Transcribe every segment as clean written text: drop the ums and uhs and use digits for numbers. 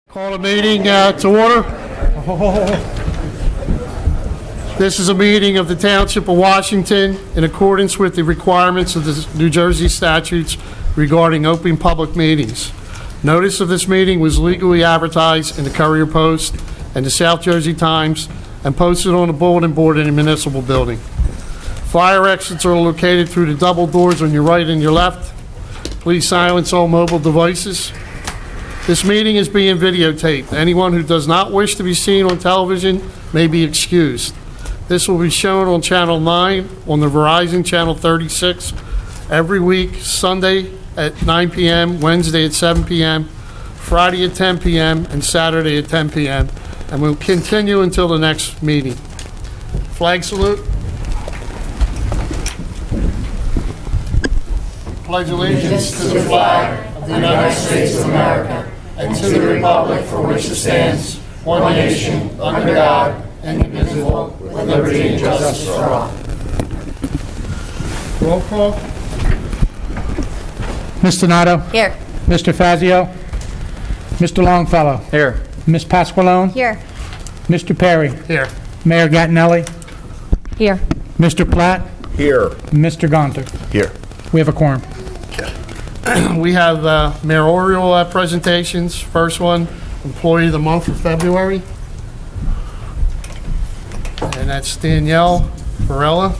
Call the meeting to order. This is a meeting of the Township of Washington in accordance with the requirements of the New Jersey statutes regarding open public meetings. Notice of this meeting was legally advertised in the Courier Post and the South Jersey Times and posted on the bulletin board in the municipal building. Fire exits are located through the double doors on your right and your left. Please silence all mobile devices. This meeting is being videotaped. Anyone who does not wish to be seen on television may be excused. This will be shown on Channel 9, on the Verizon Channel 36, every week, Sunday at 9 p.m., Wednesday at 7 p.m., Friday at 10 p.m., and Saturday at 10 p.m., and will continue until the next meeting. Flag salute. Pledge allegiance to the flag of the United States of America and to the republic for which it stands, one nation, under God, indivisible, with liberty and justice for all. Roll call. Ms. Donato? Here. Mr. Fazio? Mr. Longfellow? Here. Ms. Pasqualone? Here. Mr. Perry? Here. Mayor Gattinelli? Here. Mr. Platt? Here. Mr. Gonter? Here. We have a quorum. We have mayoral presentations. First one, Employee of the Month for February. And that's Danielle Varela.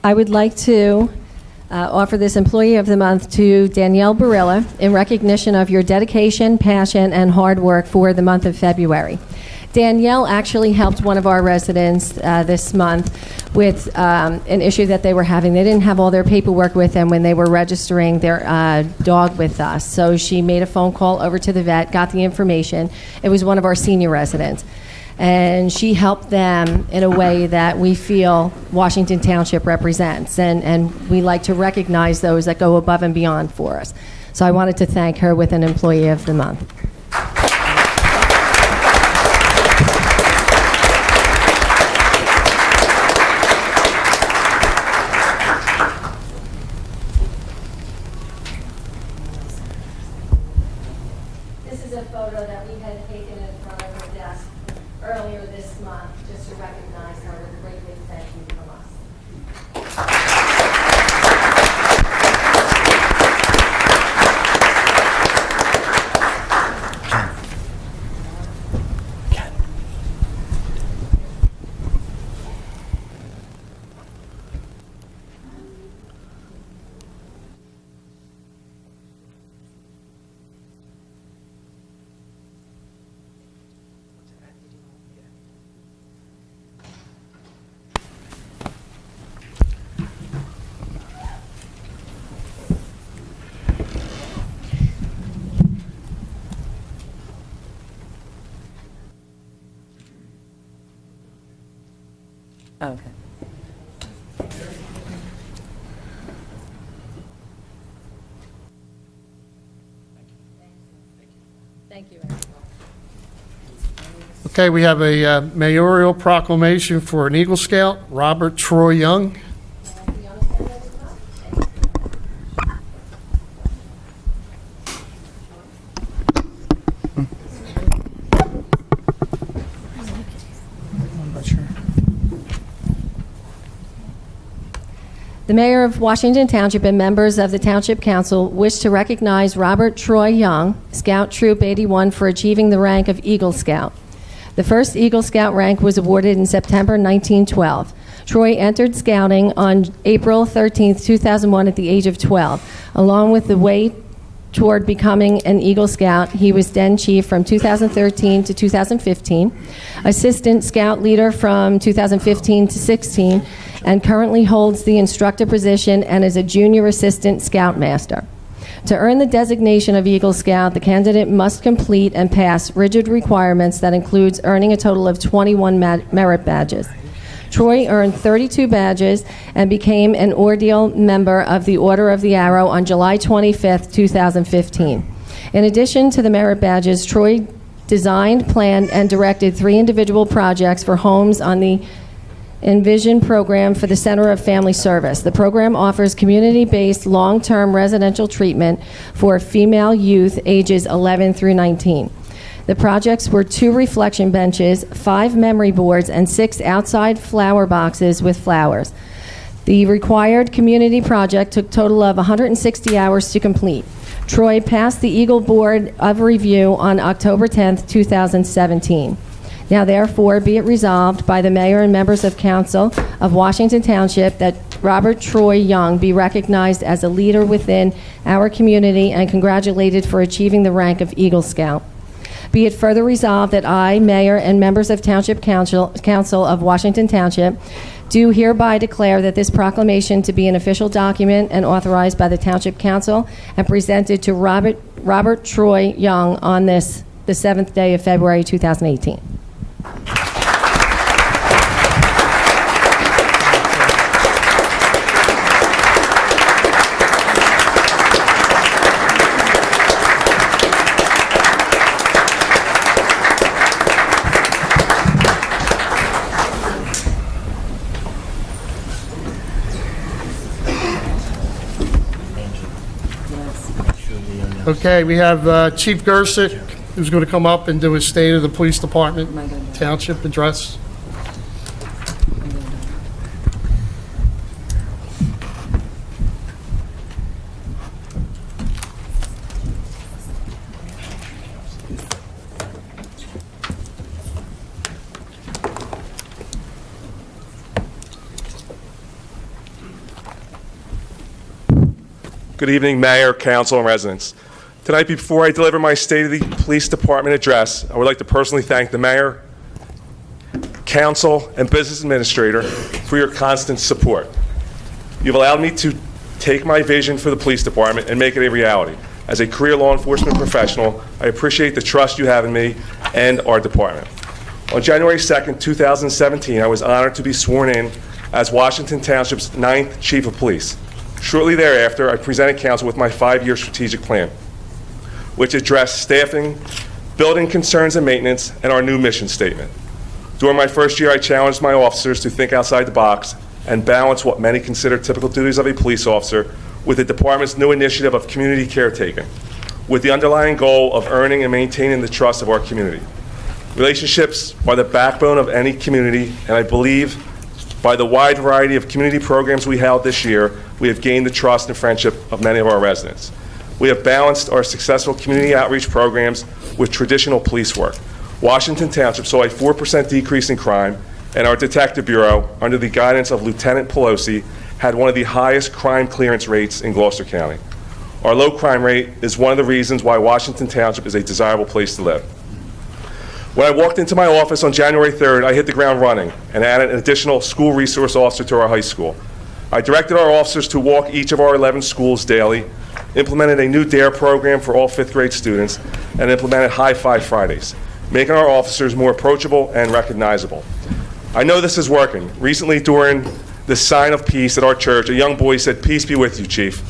I would like to offer this Employee of the Month to Danielle Barilla in recognition of your dedication, passion, and hard work for the month of February. Danielle actually helped one of our residents this month with an issue that they were having. They didn't have all their paperwork with them when they were registering their dog with us. So she made a phone call over to the vet, got the information. It was one of our senior residents. And she helped them in a way that we feel Washington Township represents. And we like to recognize those that go above and beyond for us. So I wanted to thank her with an Employee of the Month. This is a photo that we had taken in front of her desk earlier this month, just to recognize her with a great big thank you from us. Okay. Thank you. Okay, we have a mayoral proclamation for an Eagle Scout, Robert Troy Young. The Mayor of Washington Township and members of the Township Council wish to recognize Robert Troy Young, Scout Troop 81, for achieving the rank of Eagle Scout. The first Eagle Scout rank was awarded in September 1912. Troy entered scouting on April 13, 2001 at the age of 12. Along with the way toward becoming an Eagle Scout, he was then chief from 2013 to 2015, assistant scout leader from 2015 to 16, and currently holds the instructor position and is a junior assistant scoutmaster. To earn the designation of Eagle Scout, the candidate must complete and pass rigid requirements that includes earning a total of 21 merit badges. Troy earned 32 badges and became an ordeal member of the Order of the Arrow on July 25, 2015. In addition to the merit badges, Troy designed, planned, and directed 3 individual projects for homes on the Envision program for the Center of Family Service. The program offers community-based long-term residential treatment for female youth ages 11 through 19. The projects were 2 reflection benches, 5 memory boards, and 6 outside flower boxes with flowers. The required community project took a total of 160 hours to complete. Troy passed the Eagle Board of Review on October 10, 2017. Now therefore be it resolved by the mayor and members of council of Washington Township that Robert Troy Young be recognized as a leader within our community and congratulated for achieving the rank of Eagle Scout. Be it further resolved that I, mayor, and members of Township Council of Washington Township do hereby declare that this proclamation to be an official document and authorized by the Township Council and presented to Robert Troy Young on the 7th day of February 2018. Okay, we have Chief Gersick, who's going to come up and do his State of the Police Department Township address. Good evening, Mayor, Council, and residents. Tonight, before I deliver my State of the Police Department address, I would like to personally thank the Mayor, Council, and Business Administrator for your constant support. You've allowed me to take my vision for the Police Department and make it a reality. As a career law enforcement professional, I appreciate the trust you have in me and our department. On January 2nd, 2017, I was honored to be sworn in as Washington Township's 9th Chief of Police. Shortly thereafter, I presented Council with my 5-year strategic plan, which addressed staffing, building concerns and maintenance, and our new mission statement. During my first year, I challenged my officers to think outside the box and balance what many consider typical duties of a police officer with the department's new initiative of community caretaking, with the underlying goal of earning and maintaining the trust of our community. Relationships are the backbone of any community, and I believe by the wide variety of community programs we held this year, we have gained the trust and friendship of many of our residents. We have balanced our successful community outreach programs with traditional police work. Washington Township saw a 4% decrease in crime, and our Detective Bureau, under the guidance of Lieutenant Pelosi, had one of the highest crime clearance rates in Gloucester County. Our low crime rate is one of the reasons why Washington Township is a desirable place to live. When I walked into my office on January 3rd, I hit the ground running and added an additional school resource officer to our high school. I directed our officers to walk each of our 11 schools daily, implemented a new DARE program for all 5th grade students, and implemented High Five Fridays, making our officers more approachable and recognizable. I know this is working. Recently, during the sign of peace at our church, a young boy said, "Peace be with you, Chief."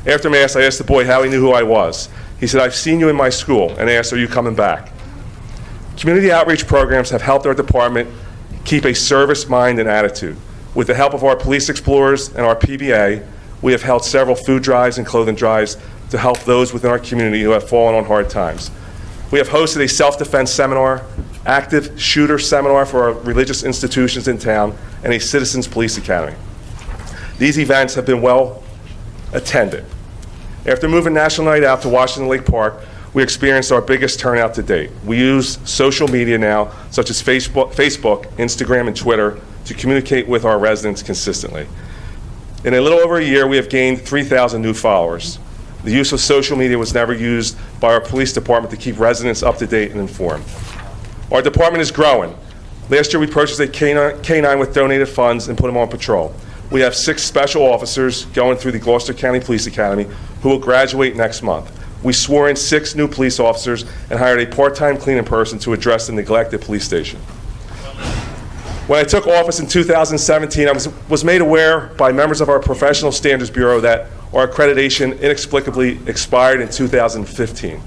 After Mass, I asked the boy how he knew who I was. He said, "I've seen you in my school," and asked, "Are you coming back?" Community outreach programs have helped our department keep a service mind and attitude. With the help of our police explorers and our PBA, we have held several food drives and clothing drives to help those within our community who have fallen on hard times. We have hosted a self-defense seminar, active shooter seminar for our religious institutions in town, and a Citizens Police Academy. These events have been well attended. After moving National Night Out to Washington Lake Park, we experienced our biggest turnout to date. We use social media now, such as Facebook, Instagram, and Twitter, to communicate with our residents consistently. In a little over a year, we have gained 3,000 new followers. The use of social media was never used by our police department to keep residents up to date and informed. Our department is growing. Last year, we purchased a K-9 with donated funds and put them on patrol. We have 6 special officers going through the Gloucester County Police Academy who will graduate next month. We swore in 6 new police officers and hired a part-time cleaning person to address the neglected police station. When I took office in 2017, I was made aware by members of our Professional Standards Bureau that our accreditation inexplicably expired in 2015.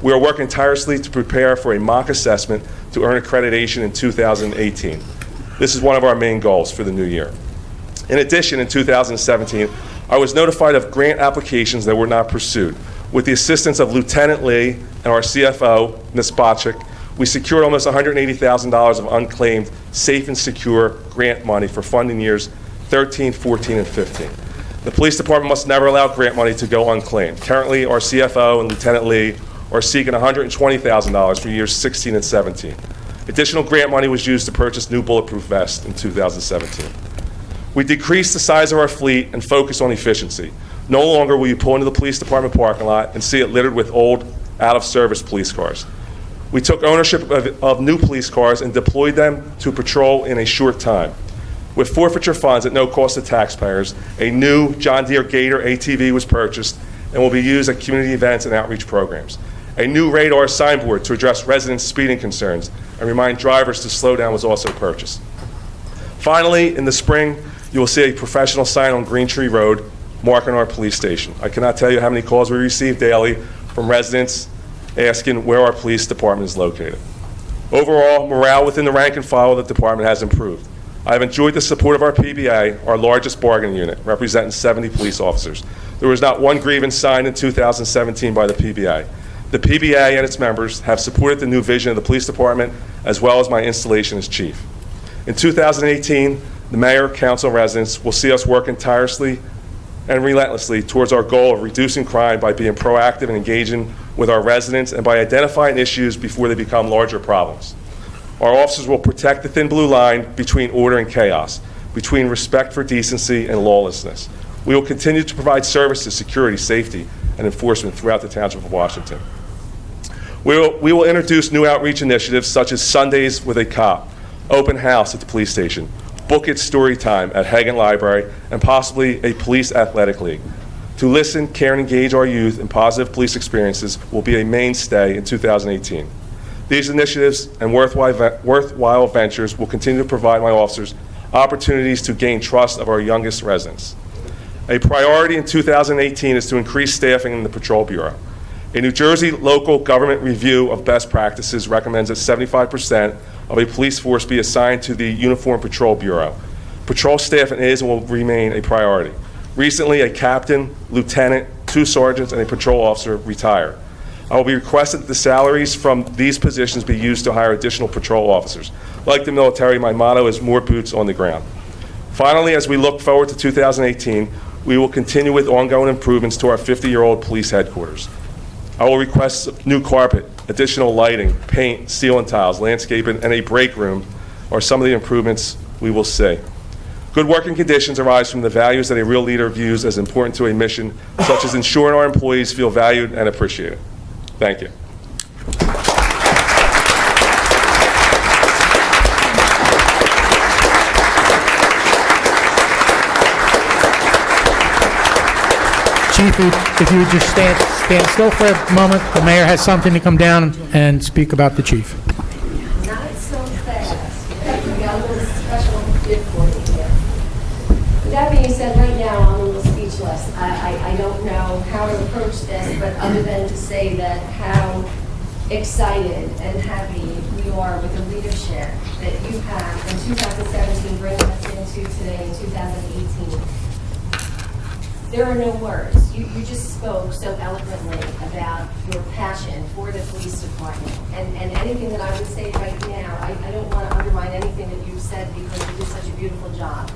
We are working tirelessly to prepare for a mock assessment to earn accreditation in 2018. This is one of our main goals for the new year. In addition, in 2017, I was notified of grant applications that were not pursued. With the assistance of Lieutenant Lee and our CFO, Ms. Botchick, we secured almost $180,000 of unclaimed, safe and secure grant money for funding years 13, 14, and 15. The police department must never allow grant money to go unclaimed. Currently, our CFO and Lieutenant Lee are seeking $120,000 for years 16 and 17. Additional grant money was used to purchase new bulletproof vests in 2017. We decreased the size of our fleet and focused on efficiency. No longer will you pull into the police department parking lot and see it littered with old, out-of-service police cars. We took ownership of new police cars and deployed them to patrol in a short time. With forfeiture funds at no cost to taxpayers, a new John Deere Gator ATV was purchased and will be used at community events and outreach programs. A new radar signboard to address residents' speeding concerns and remind drivers to slow down was also purchased. Finally, in the spring, you will see a professional sign on Green Tree Road marking our police station. I cannot tell you how many calls we receive daily from residents asking where our police department is located. Overall, morale within the rank and file of the department has improved. I have enjoyed the support of our PBA, our largest bargaining unit, representing 70 police officers. There was not one grievance signed in 2017 by the PBA. The PBA and its members have supported the new vision of the police department, as well as my installation as chief. In 2018, the mayor, council, and residents will see us working tirelessly and relentlessly towards our goal of reducing crime by being proactive and engaging with our residents and by identifying issues before they become larger problems. Our officers will protect the thin blue line between order and chaos, between respect for decency and lawlessness. We will continue to provide services, security, safety, and enforcement throughout the Township of Washington. We will introduce new outreach initiatives such as Sundays with a Cop, open house at the police station, Book It Story Time at Hagan Library, and possibly a police athletic league. To listen, care, and engage our youth in positive police experiences will be a mainstay in 2018. These initiatives and worthwhile ventures will continue to provide my officers opportunities to gain trust of our youngest residents. A priority in 2018 is to increase staffing in the Patrol Bureau. A New Jersey local government review of best practices recommends that 75% of a police force be assigned to the Uniform Patrol Bureau. Patrol staffing is and will remain a priority. Recently, a captain, lieutenant, 2 sergeants, and a patrol officer retired. I will be requesting that the salaries from these positions be used to hire additional patrol officers. Like the military, my motto is more boots on the ground. Finally, as we look forward to 2018, we will continue with ongoing improvements to our 50-year-old police headquarters. I will request new carpet, additional lighting, paint, ceiling tiles, landscaping, and a break room are some of the improvements we will see. Good working conditions arise from the values that a real leader views as important to a mission, such as ensuring our employees feel valued and appreciated. Thank you. Chief, if you would just stand still for a moment, the mayor has something to come down and speak about the chief. Not so fast. We got a little special gift for you here. With that being said, right now I'm a little speechless. I don't know how to approach this, but other than to say that how excited and happy we are with the leadership that you have in 2017 bringing us into today in 2018. There are no words. You just spoke so eloquently about your passion for the police department. And anything that I would say right now, I don't want to undermine anything that you've said because you do such a beautiful job.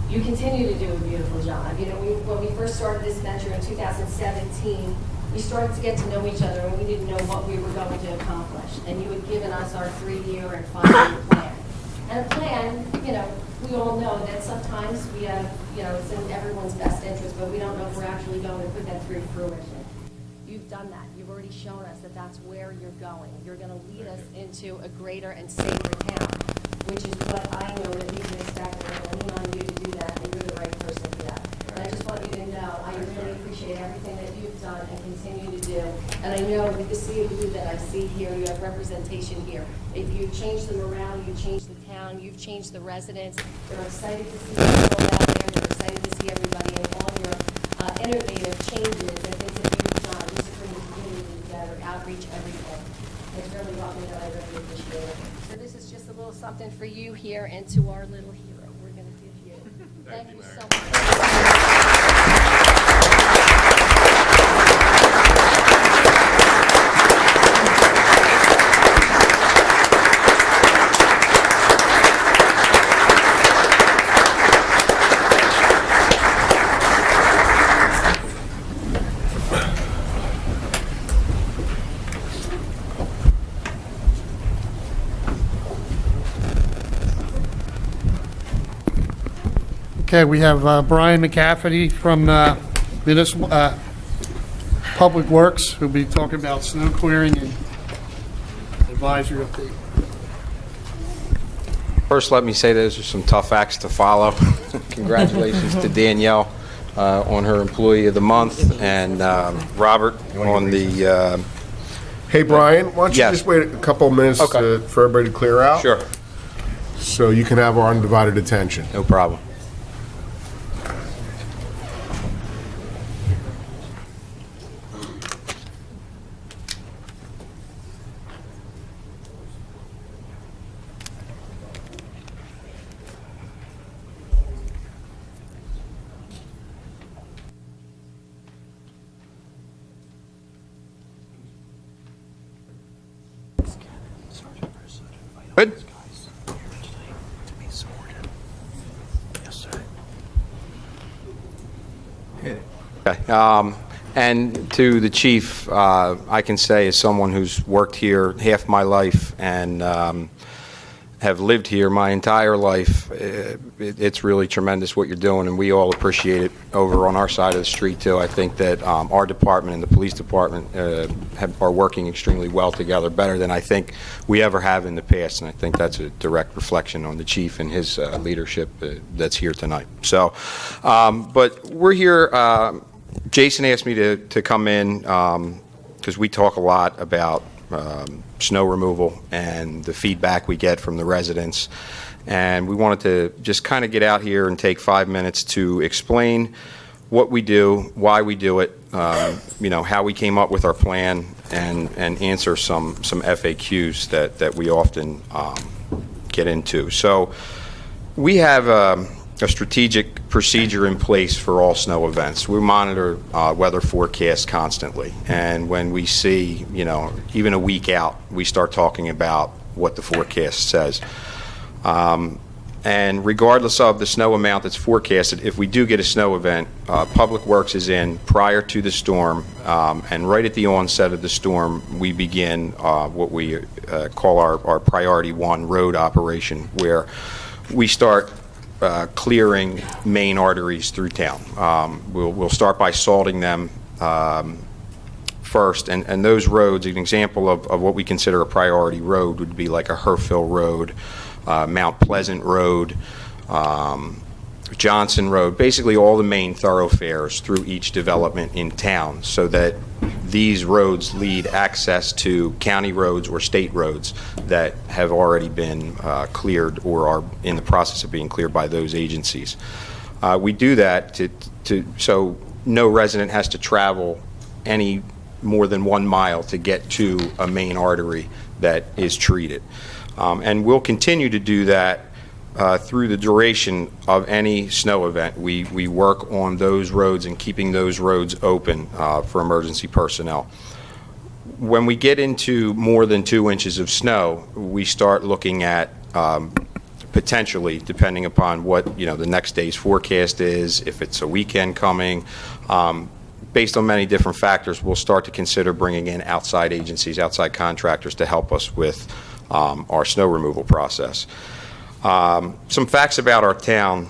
You continue to do a beautiful job. You know, when we first started this venture in 2017, we started to get to know each other and we didn't know what we were going to accomplish. And you had given us our 3-year and 5-year plan. And a plan, you know, we all know that sometimes we have, you know, it's in everyone's best interest, but we don't know if we're actually going to put that through fruition. You've done that. You've already shown us that that's where you're going. You're going to lead us into a greater and safer town, which is what I know that we can expect, and I lean on you to do that, and you're the right person for that. And I just want you to know, I really appreciate appreciate everything that you've done and continue to do. And I know with the sea of blue that I see here, you have representation here. If you change the morale, you change the town, you've changed the residents. They're excited to see people out there. They're excited to see everybody and all your innovative changes and things that you've done just to bring the community together, outreach, everything. It's really lovely that I really appreciate it. So this is just a little something for you here and to our little hero. We're going to give you. Thank you so much. Okay, we have Brian McCafferty from Municipal Public Works, who'll be talking about snow clearing and advisory update. First, let me say those are some tough acts to follow. Congratulations to Danielle on her Employee of the Month, and Robert on the... Hey, Brian, why don't you Yes. just wait a couple of minutes Okay. for everybody to clear out? Sure, So you can have our undivided attention. no problem. Good. Okay. And to the chief, I can say as someone who's worked here half my life and have lived here my entire life, it's really tremendous what you're doing, and we all appreciate it over on our side of the street too. I think that our department and the police department are working extremely well together, better than I think we ever have in the past, and I think that's a direct reflection on the chief and his leadership that's here tonight. So, but we're here. Jason asked me to come in because we talk a lot about snow removal and the feedback we get from the residents. And we wanted to just kind of get out here and take 5 minutes to explain what we do, why we do it, how we came up with our plan, and answer some FAQs that we often get into. So we have a strategic procedure in place for all snow events. We monitor weather forecasts constantly, and when we see, even a week out, we start talking about what the forecast says. And regardless of the snow amount that's forecasted, if we do get a snow event, Public Works is in prior to the storm, and right at the onset of the storm, we begin what we call our Priority 1 road operation, where we start clearing main arteries through town. We'll start by salting them first, and those roads, an example of what we consider a priority road would be like a Herfill Road, Mount Pleasant Road, Johnson Road, basically all the main thoroughfares through each development in town, so that these roads lead access to county roads or state roads that have already been cleared or are in the process of being cleared by those agencies. We do that so no resident has to travel any more than 1 mile to get to a main artery that is treated. And we'll continue to do that through the duration of any snow event. We work on those roads and keeping those roads open for emergency personnel. When we get into more than 2 inches of snow, we start looking at potentially, depending upon what the next day's forecast is, if it's a weekend coming, based on many different factors, we'll start to consider bringing in outside agencies, outside contractors to help us with our snow removal process. Some facts about our town.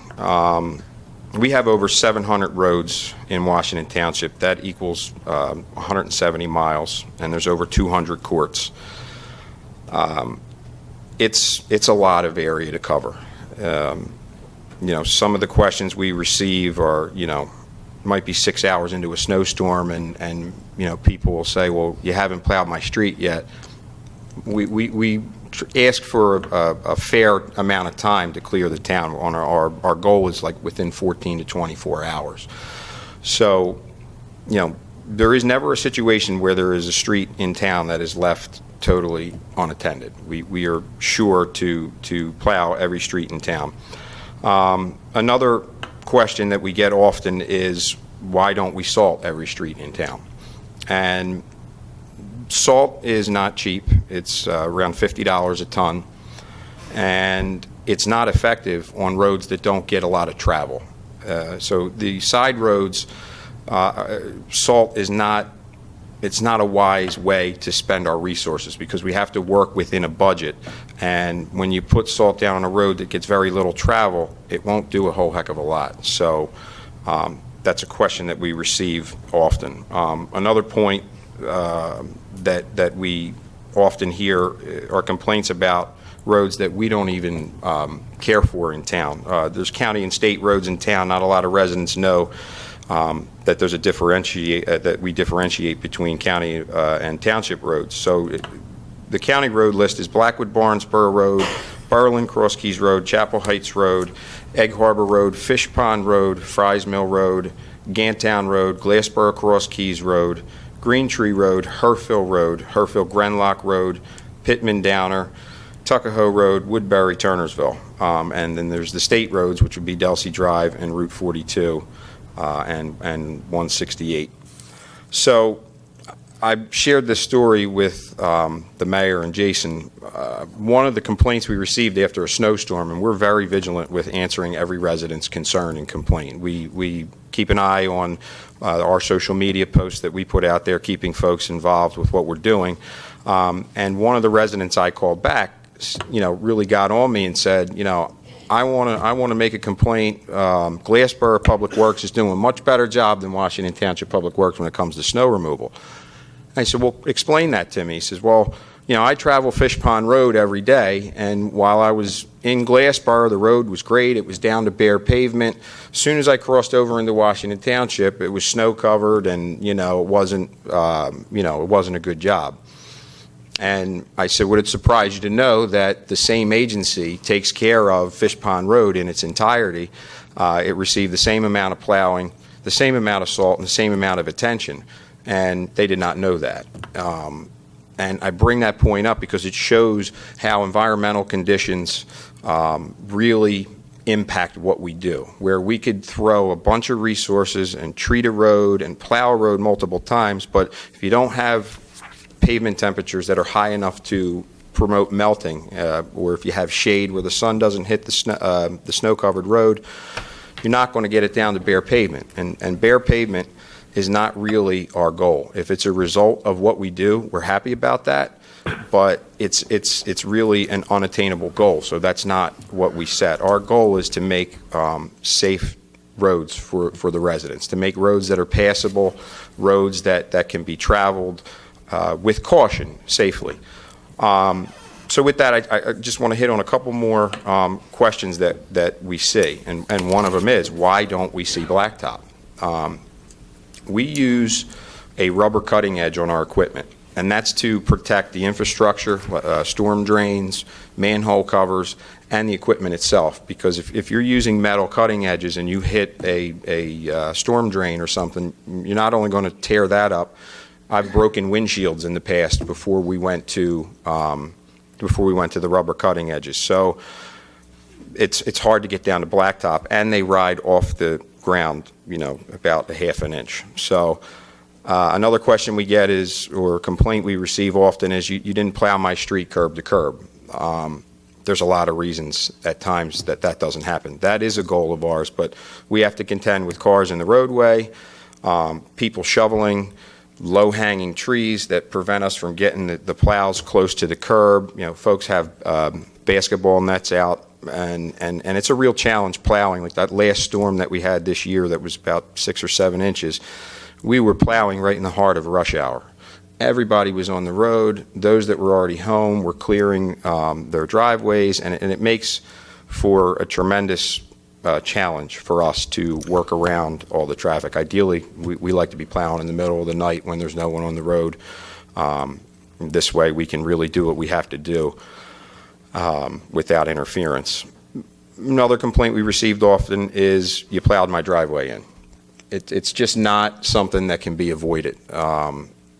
We have over 700 roads in Washington Township. That equals 170 miles, and there's over 200 courts. It's a lot of area to cover. Some of the questions we receive are, might be 6 hours into a snowstorm, and people will say, well, you haven't plowed my street yet. We ask for a fair amount of time to clear the town. On our goal is like within 14 to 24 hours. So, there is never a situation where there is a street in town that is left totally unattended. We are sure to plow every street in town. Another question that we get often is, why don't we salt every street in town? And salt is not cheap. It's around $50 a ton, and it's not effective on roads that don't get a lot of travel. So the side roads, salt is not a wise way to spend our resources, because we have to work within a budget, and when you put salt down on a road that gets very little travel, it won't do a whole heck of a lot. So that's a question that we receive often. Another point that we often hear are complaints about roads that we don't even care for in town. There's county and state roads in town. Not a lot of residents know that there's that we differentiate between county and township roads. So the county road list is Blackwood Barnesboro Road, Berlin Cross Keys Road, Chapel Heights Road, Egg Harbor Road, Fish Pond Road, Fries Mill Road, Gantown Road, Glassboro Cross Keys Road, Green Tree Road, Herfield Road, Herfield Grenlock Road, Pittman Downer, Tuckahoe Road, Woodbury, Turnersville. And then there's the state roads, which would be Delsey Drive and Route 42 and 168. So I shared this story with the mayor and Jason. One of the complaints we received after a snowstorm, and we're very vigilant with answering every resident's concern and complaint. We keep an eye on our social media posts that we put out there, keeping folks involved with what we're doing. And one of the residents I called back, really got on me and said, I want to make a complaint. Glassboro Public Works is doing a much better job than Washington Township Public Works when it comes to snow removal. I said, well, explain that to me. He says, well, I travel Fish Pond Road every day, and while I was in Glassboro, the road was great. It was down to bare pavement. As soon as I crossed over into Washington Township, it was snow covered, and it wasn't a good job. And I said, would it surprise you to know that the same agency takes care of Fish Pond Road in its entirety? It received the same amount of plowing, the same amount of salt, and the same amount of attention. And they did not know that. And I bring that point up because it shows how environmental conditions really impact what we do. Where we could throw a bunch of resources and treat a road and plow a road multiple times, but if you don't have pavement temperatures that are high enough to promote melting, or if you have shade where the sun doesn't hit the snow-covered road, you're not going to get it down to bare pavement. And bare pavement is not really our goal. If it's a result of what we do, we're happy about that, but it's really an unattainable goal, so that's not what we set. Our goal is to make safe roads for the residents, to make roads that are passable, roads that can be traveled with caution, safely. So with that, I just want to hit on a couple more questions that we see, and one of them is, why don't we see blacktop? We use a rubber cutting edge on our equipment, and that's to protect the infrastructure, storm drains, manhole covers, and the equipment itself. Because if you're using metal cutting edges and you hit a storm drain or something, you're not only going to tear that up. I've broken windshields in the past before we went to the rubber cutting edges. So it's hard to get down to blacktop, and they ride off the ground, about a half an inch. So another question we get is, or complaint we receive often is, you didn't plow my street curb to curb. There's a lot of reasons at times that doesn't happen. That is a goal of ours, but we have to contend with cars in the roadway, people shoveling, low-hanging trees that prevent us from getting the plows close to the curb. Folks have basketball nets out, and it's a real challenge plowing. Like that last storm that we had this year that was about 6 or 7 inches, we were plowing right in the heart of rush hour. Everybody was on the road. Those that were already home were clearing their driveways, and it makes for a tremendous challenge for us to work around all the traffic. Ideally, we like to be plowing in the middle of the night when there's no one on the road. This way, we can really do what we have to do without interference. Another complaint we received often is, you plowed my driveway in. It's just not something that can be avoided.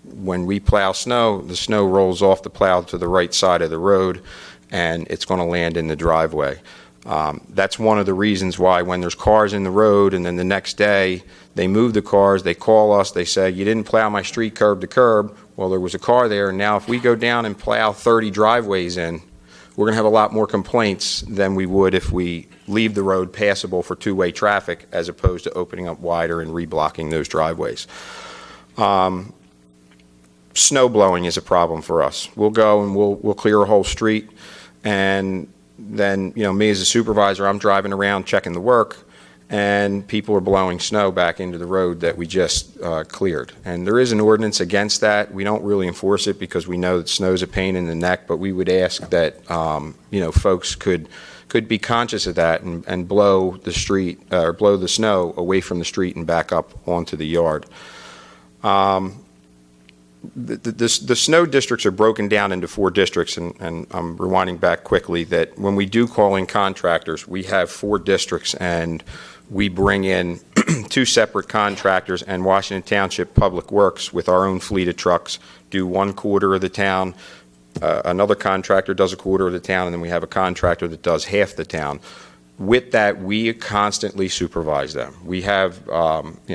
When we plow snow, the snow rolls off the plow to the right side of the road, and it's going to land in the driveway. That's one of the reasons why when there's cars in the road and then the next day they move the cars, they call us, they say, you didn't plow my street curb to curb. Well, there was a car there, and now if we go down and plow 30 driveways in, we're going to have a lot more complaints than we would if we leave the road passable for two-way traffic as opposed to opening up wider and reblocking those driveways. Snow blowing is a problem for us. We'll go and we'll clear a whole street, and then, me as a supervisor, I'm driving around checking the work, and people are blowing snow back into the road that we just cleared. And there is an ordinance against that. We don't really enforce it because we know that snow's a pain in the neck, but we would ask that, folks could be conscious of that and blow the street, or blow the snow away from the street and back up onto the yard. The snow districts are broken down into 4 districts, and I'm rewinding back quickly that when we do call in contractors, we have 4 districts, and we bring in 2 separate contractors, and Washington Township Public Works with our own fleet of trucks do 1/4 of the town. Another contractor does 1/4 of the town, and then we have a contractor that does half the town. With that, we constantly supervise them. We have,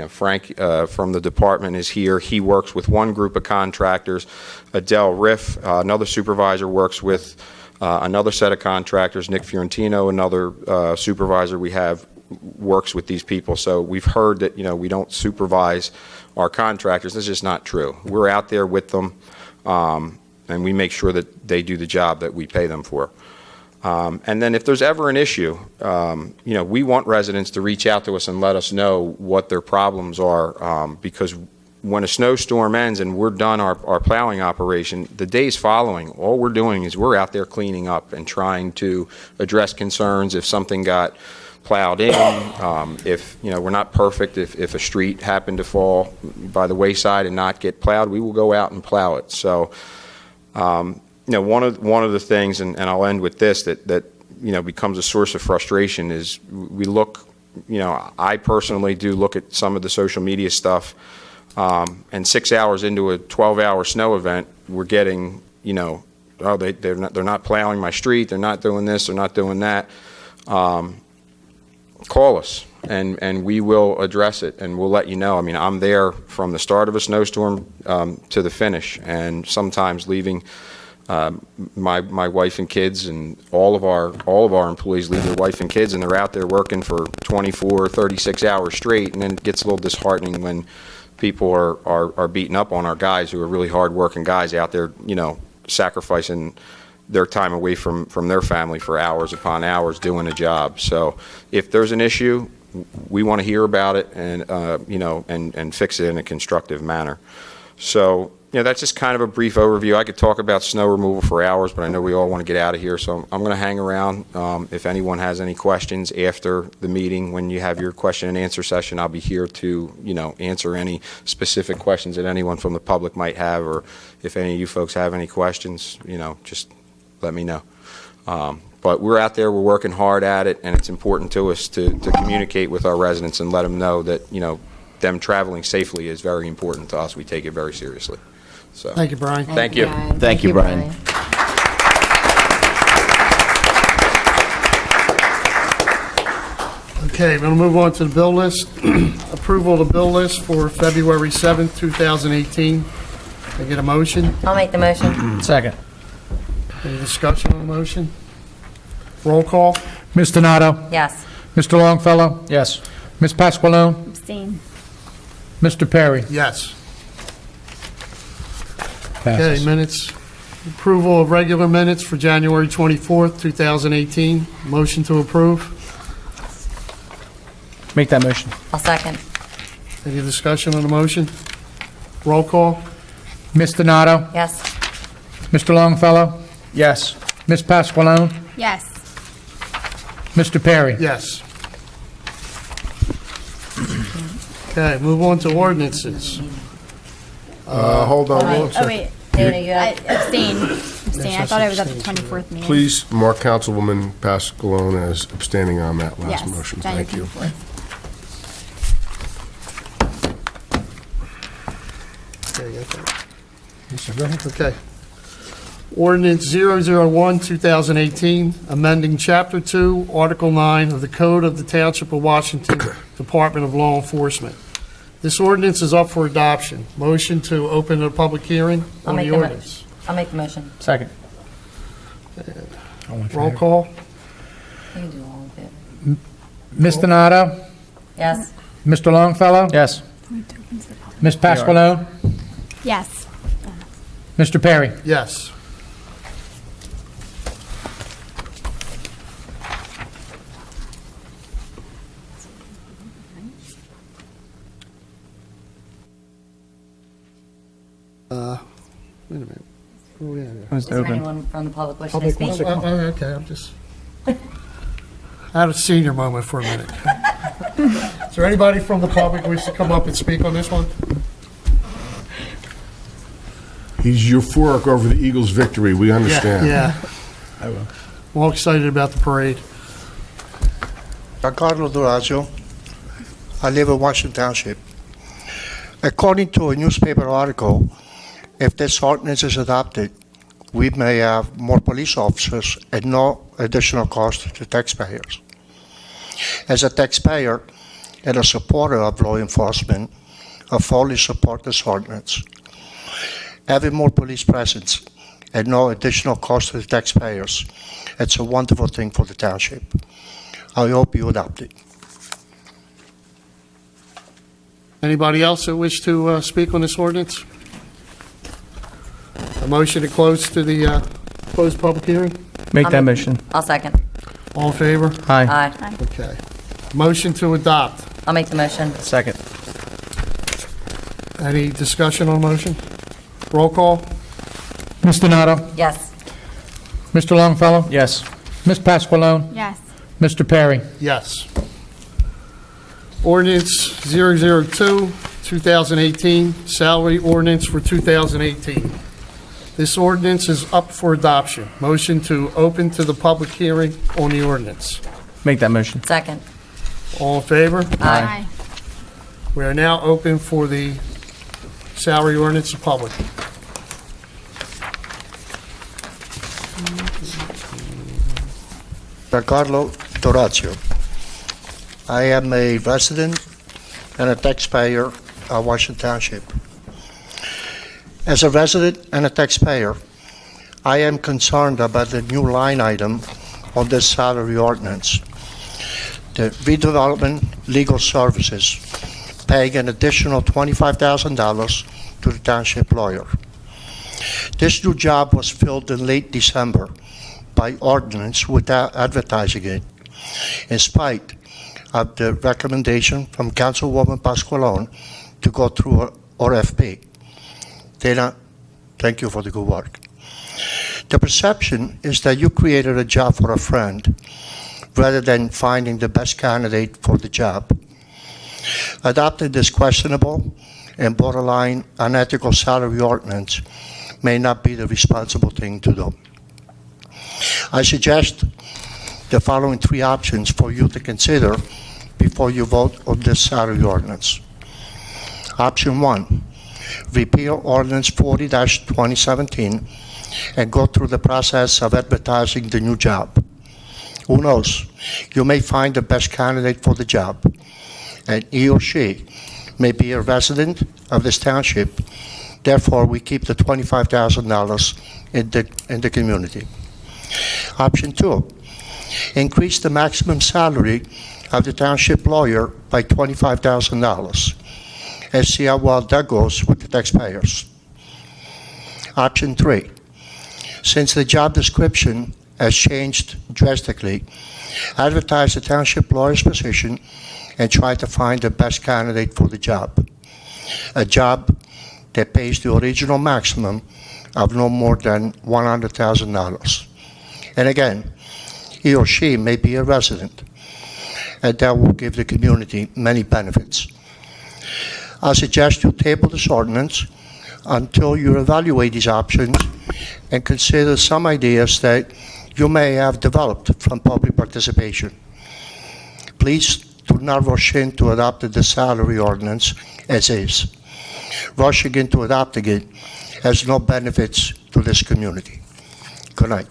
Frank from the department is here. He works with one group of contractors. Adele Riff, another supervisor, works with another set of contractors. Nick Fiorentino, another supervisor we have, works with these people. So we've heard that, we don't supervise our contractors. That's just not true. We're out there with them, and we make sure that they do the job that we pay them for. And then if there's ever an issue, we want residents to reach out to us and let us know what their problems are, because when a snowstorm ends and we're done our plowing operation, the days following, all we're doing is we're out there cleaning up and trying to address concerns if something got plowed in, if, we're not perfect, if a street happened to fall by the wayside and not get plowed, we will go out and plow it. So, one of the things, and I'll end with this, that becomes a source of frustration is we look, I personally do look at some of the social media stuff, and 6 hours into a 12-hour snow event, we're getting, they're not plowing my street, they're not doing this, they're not doing that. Call us, and we will address it, and we'll let you know. I mean, I'm there from the start of a snowstorm to the finish, and sometimes leaving. My wife and kids, and all of our employees leave their wife and kids, and they're out there working for 24, 36 hours straight, and then it gets a little disheartening when people are beating up on our guys who are really hard-working guys out there, sacrificing their time away from their family for hours upon hours doing a job. So if there's an issue, we want to hear about it and, and fix it in a constructive manner. So, that's just kind of a brief overview. I could talk about snow removal for hours, but I know we all want to get out of here, so I'm going to hang around. If anyone has any questions after the meeting, when you have your question and answer session, I'll be here to, answer any specific questions that anyone from the public might have, or if any of you folks have any questions, just let me know. But we're out there, we're working hard at it, and it's important to us to communicate with our residents and let them know that, them traveling safely is very important to us. We take it very seriously. So, Thank you, Brian. Thank you. Thank you, Brian. Okay, we're going to move on to the bill list. Approval of the bill list for February 7th, 2018. Can I get a motion? I'll make the motion. Second. Any discussion on the motion? Roll call? Ms. Donato? Yes. Mr. Longfellow? Yes. Ms. Pasqualone? Abstain. Mr. Perry? Yes. Passes. Okay, minutes. Approval of regular minutes for January 24th, 2018. Motion to approve. Make that motion. I'll second. Any discussion on the motion? Roll call? Ms. Donato? Yes. Mr. Longfellow? Yes. Ms. Pasqualone? Yes. Mr. Perry? Yes. Okay, move on to ordinances. Hold on one Oh, second. wait. Dana, you I have, abstain. I thought I was at the 24th meeting. Please mark Councilwoman Pasqualone as abstaining on that last Yes, motion. January Thank you. 24th. Okay, you got that? Go ahead. Okay. Ordinance 001, 2018, amending Chapter 2, Article 9 of the Code of the Township of Washington, Department of Law Enforcement. This ordinance is up for adoption. Motion to open a public hearing on the ordinance. I'll make the motion. Second. Roll call? You can do all of it. Ms. Donato? Yes. Mr. Longfellow? Yes. Ms. Pasqualone? Yes. Mr. Perry? Yes. Wait a minute. Where are we at here? Was Is there open. anyone from the public wishing to Public speak? wants to come- Okay, I'm just, I had a senior moment for a minute. Is there anybody from the public wish to come up and speak on this one? He's euphoric over the Eagles' victory. We understand. Yeah. I will. Well excited about the parade. Giancarlo Dorazio. I live in Washington Township. According to a newspaper article, if this ordinance is adopted, we may have more police officers at no additional cost to taxpayers. As a taxpayer and a supporter of law enforcement, I fully support this ordinance. Having more police presence at no additional cost to the taxpayers, it's a wonderful thing for the township. I hope you adopt it. Anybody else that wish to speak on this ordinance? A motion to close to the closed public hearing? Make that motion. I'll second. All in favor? Aye. Aye. Okay. Motion to adopt. I'll make the motion. Second. Any discussion on motion? Roll call? Ms. Donato? Yes. Mr. Longfellow? Yes. Ms. Pasqualone? Yes. Mr. Perry? Yes. Ordinance 002, 2018, salary ordinance for 2018. This ordinance is up for adoption. Motion to open to the public hearing on the ordinance. Make that motion. Second. All in favor? Aye. We are now open for the salary ordinance of public. Giancarlo Dorazio. I am a resident and a taxpayer of Washington Township. As a resident and a taxpayer, I am concerned about the new line item on this salary ordinance. The redevelopment legal services paying an additional $25,000 to the township lawyer. This new job was filled in late December by ordinance without advertising it, in spite of the recommendation from Councilwoman Pasqualone to go through RFP. Dana, thank you for the good work. The perception is that you created a job for a friend rather than finding the best candidate for the job. Adopting this questionable and borderline unethical salary ordinance may not be the responsible thing to do. I suggest the following three options for you to consider before you vote on this salary ordinance. Option 1, repeal Ordinance 40-2017 and go through the process of advertising the new job. Who knows? You may find the best candidate for the job, and he or she may be a resident of this township. Therefore, we keep the $25,000 in the community. Option 2, increase the maximum salary of the township lawyer by $25,000 and see how well that goes with the taxpayers. Option 3, since the job description has changed drastically, advertise the township lawyer's position and try to find the best candidate for the job. A job that pays the original maximum of no more than $100,000. And again, he or she may be a resident, and that will give the community many benefits. I suggest you table this ordinance until you evaluate these options and consider some ideas that you may have developed from public participation. Please do not rush in to adopt the salary ordinance as is. Rushing into adopting it has no benefits to this community. Good night.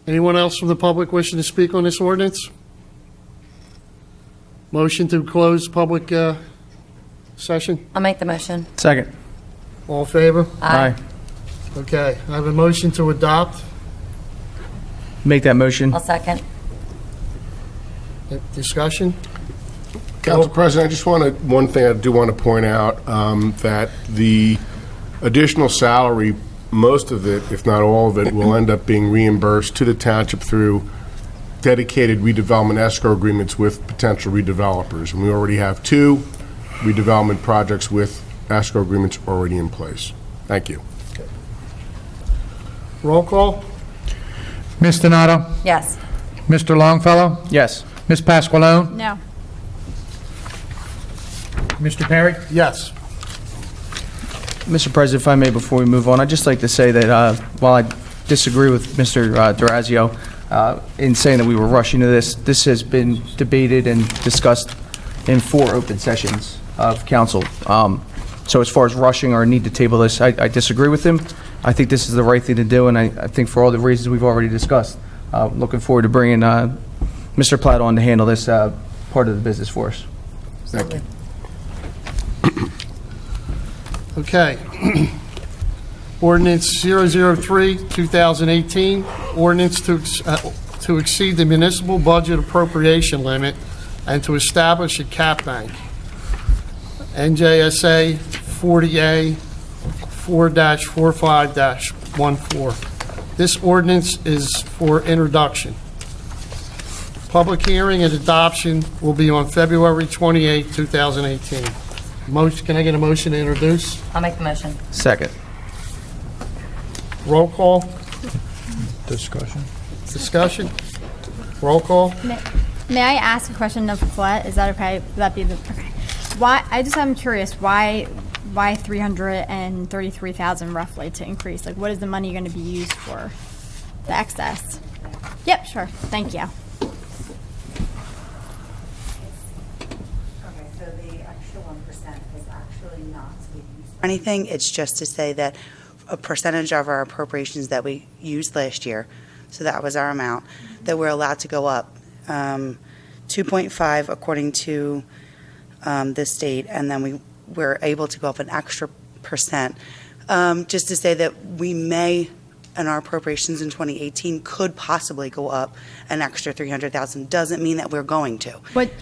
Anyone else from the public wishing to speak on this ordinance? Motion to close public session? I'll make the motion. Second. All in favor? Aye. Okay, I have a motion to adopt. Make that motion. I'll second. Discussion? Council President, I just one thing I do want to point out, that the additional salary, most of it, if not all of it, will end up being reimbursed to the township through dedicated redevelopment escrow agreements with potential redevelopers. And we already have 2 redevelopment projects with escrow agreements already in place. Thank you. Roll call? Ms. Donato? Yes. Mr. Longfellow? Yes. Ms. Pasqualone? No. Mr. Perry? Yes. Mr. President, if I may, before we move on, I'd just like to say that while I disagree with Mr. Durazio in saying that we were rushing to this has been debated and discussed in 4 open sessions of council. So as far as rushing or need to table this, I disagree with him. I think this is the right thing to do, and I think for all the reasons we've already discussed, looking forward to bringing Mr. Platt on to handle this part of the business for us. Thank you. Okay. Ordinance 003, 2018, ordinance to exceed the municipal budget appropriation limit and to establish a cap bank. NJSA 40A 4-45-14. This ordinance is for introduction. Public hearing and adoption will be on February 28, 2018. Can I get a motion to introduce? I'll make the motion. Second. Roll call? Discussion. Discussion? Roll call? May I ask a question of Colette? Is that okay? Would that be okay? Why? I'm curious. Why 333,000 roughly to increase? Like, what is the money going to be used for? The excess. Yep. Sure. Thank you. Anything. It's just to say that a percentage of our appropriations that we used last year, so that was our amount, that we're allowed to go up 2.5 according to the state, and then we're able to go up an extra percent. Just to say that we may, in our appropriations in 2018, could possibly go up an extra 300,000. Doesn't mean that we're going to.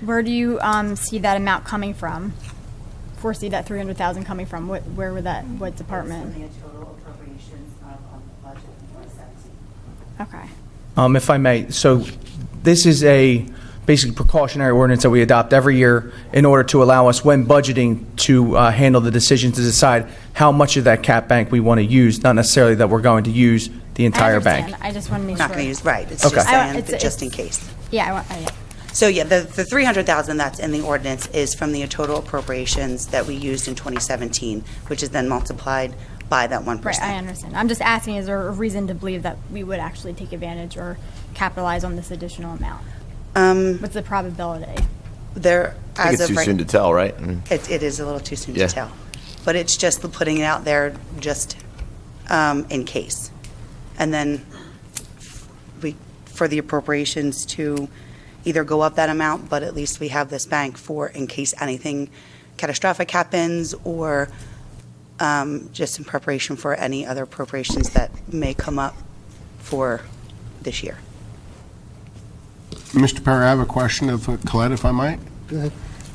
Where do you see that amount coming from? Foresee that 300,000 coming from? Where would that? What department? From the total appropriations on the budget in 2017. Okay. If I may, so this is a basically precautionary ordinance that we adopt every year in order to allow us, when budgeting, to handle the decision to decide how much of that cap bank we want to use, not necessarily that we're going to use the entire bank. I just want to make Not sure. going to use, right. It's Okay. just saying It's- that just in case. Yeah. So yeah, the 300,000 that's in the ordinance is from the total appropriations that we used in 2017, which is then multiplied by that 1%. Right. I understand. I'm just asking, is there a reason to believe that we would actually take advantage or capitalize on this additional amount? What's the probability? There, I think as it's of too right, soon to tell, right? it is a little too soon Yeah. to tell. But it's just putting it out there just in case. And then for the appropriations to either go up that amount, but at least we have this bank for in case anything catastrophic happens, or just in preparation for any other appropriations that may come up for this year. Mr. Perry, I have a question of Colette, if I might. Go ahead.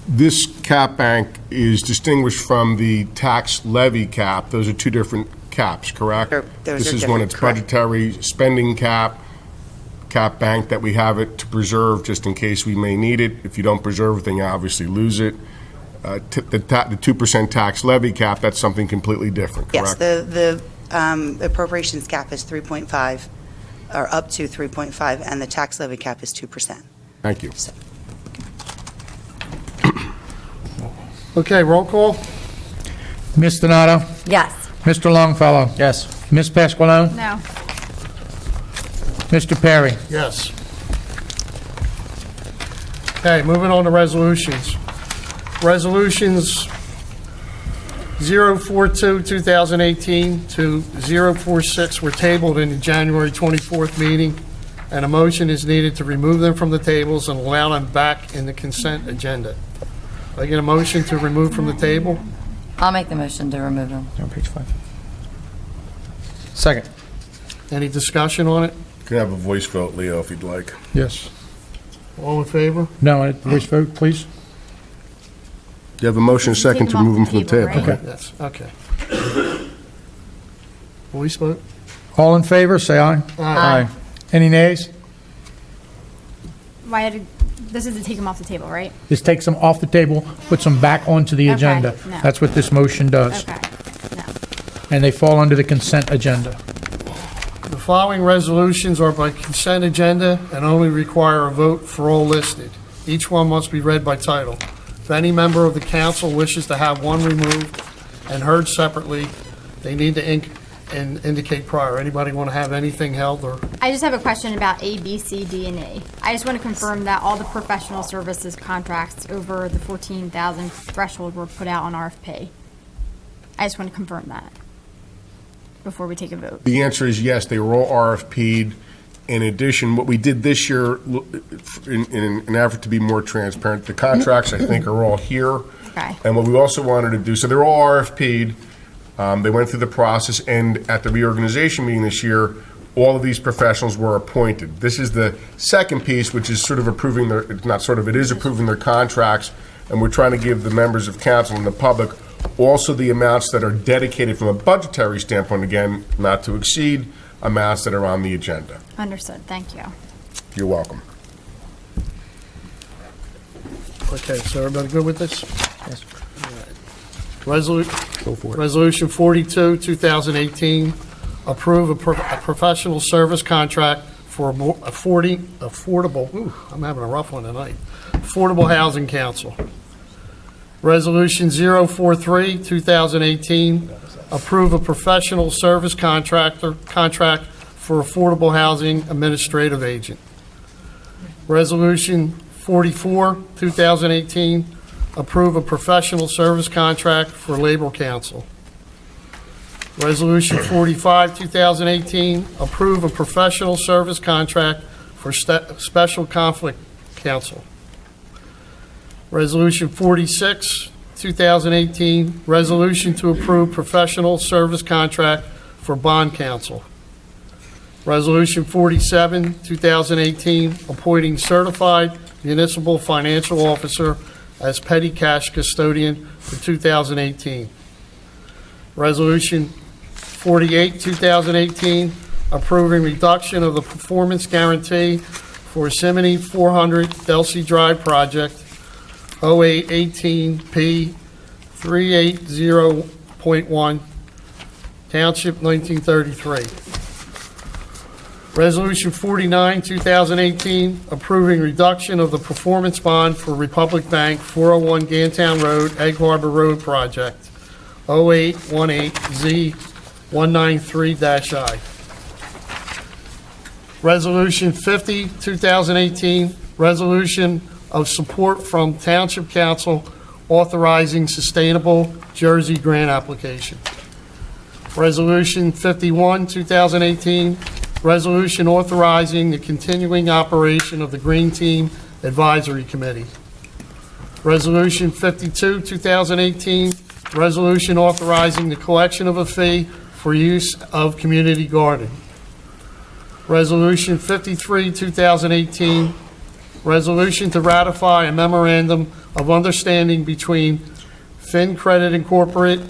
This cap bank is distinguished from the tax levy cap. Those are 2 different caps, correct? Those This are is when different, it's correct. budgetary spending cap bank, that we have it to preserve just in case we may need it. If you don't preserve it, then you obviously lose it. The 2% tax levy cap, that's something completely different, Yes, correct? the appropriations cap is 3.5, or up to 3.5, and the tax levy cap is 2%. Thank you. Okay, roll call? Ms. Donato? Yes. Mr. Longfellow? Yes. Ms. Pasqualone? No. Mr. Perry? Yes. Okay, moving on to resolutions. Resolutions 042-2018 to 046 were tabled in the January 24th meeting, and a motion is needed to remove them from the tables and allow them back in the consent agenda. I get a motion to remove from the table? I'll make the motion to remove them. On page 5. Second. Any discussion on it? You can have a voice vote, Leo, if you'd like. Yes. All in favor? No, voice vote, please. You have a motion and a second Take to them move them off from the the table, table. right? Yes, okay. Voice vote? All in favor, say aye. Aye. Any nays? This is to take them off the table, right? This takes them off the table, puts them back onto the Okay, agenda. no. That's what this motion does. Okay. No. And they fall under the consent agenda. The following resolutions are by consent agenda and only require a vote for all listed. Each one must be read by title. If any member of the council wishes to have one removed and heard separately, they need to indicate prior. Anybody want to have anything held or? I just have a question about A, B, C, D, and E. I just want to confirm that all the professional services contracts over the 14,000 threshold were put out on RFP. I just want to confirm that before we take a vote. The answer is yes, they were all RFP'd. In addition, what we did this year, in an effort to be more transparent, the contracts, I think, are all here. Okay. And what we also wanted to do, so they're all RFP'd. They went through the process, and at the reorganization meeting this year, all of these professionals were appointed. This is the second piece, which is sort of approving their, not sort of, it is approving their contracts, and we're trying to give the members of council and the public also the amounts that are dedicated from a budgetary standpoint, again, not to exceed amounts that are on the agenda. Understood. Thank you. You're welcome. Okay, so everybody good with this? Yes. Resolution 42, 2018, approve a professional service contract for affordable, I'm having a rough one tonight, Affordable Housing Council. Resolution 043, 2018, approve a professional service contract for Affordable Housing Administrative Agent. Resolution 44, 2018, approve a professional service contract for Labor Council. Resolution 45, 2018, approve a professional service contract for Special Conflict Council. Resolution 46, 2018, resolution to approve professional service contract for Bond Council. Resolution 47, 2018, appointing certified municipal financial officer as petty cash custodian for 2018. Resolution 48, 2018, approving reduction of the performance guarantee for Simony 400 Delsey Drive project 0818P 380.1, Township 1933. Resolution 49, 2018, approving reduction of the performance bond for Republic Bank 401 Gantown Road, Egg Harbor Road project 0818Z193-I. Resolution 50, 2018, resolution of support from Township Council authorizing sustainable Jersey grant application. Resolution 51, 2018, resolution authorizing the continuing operation of the Green Team Advisory Committee. Resolution 52, 2018, resolution authorizing the collection of a fee for use of community garden. Resolution 53, 2018, resolution to ratify a memorandum of understanding between FinCredit Incorporated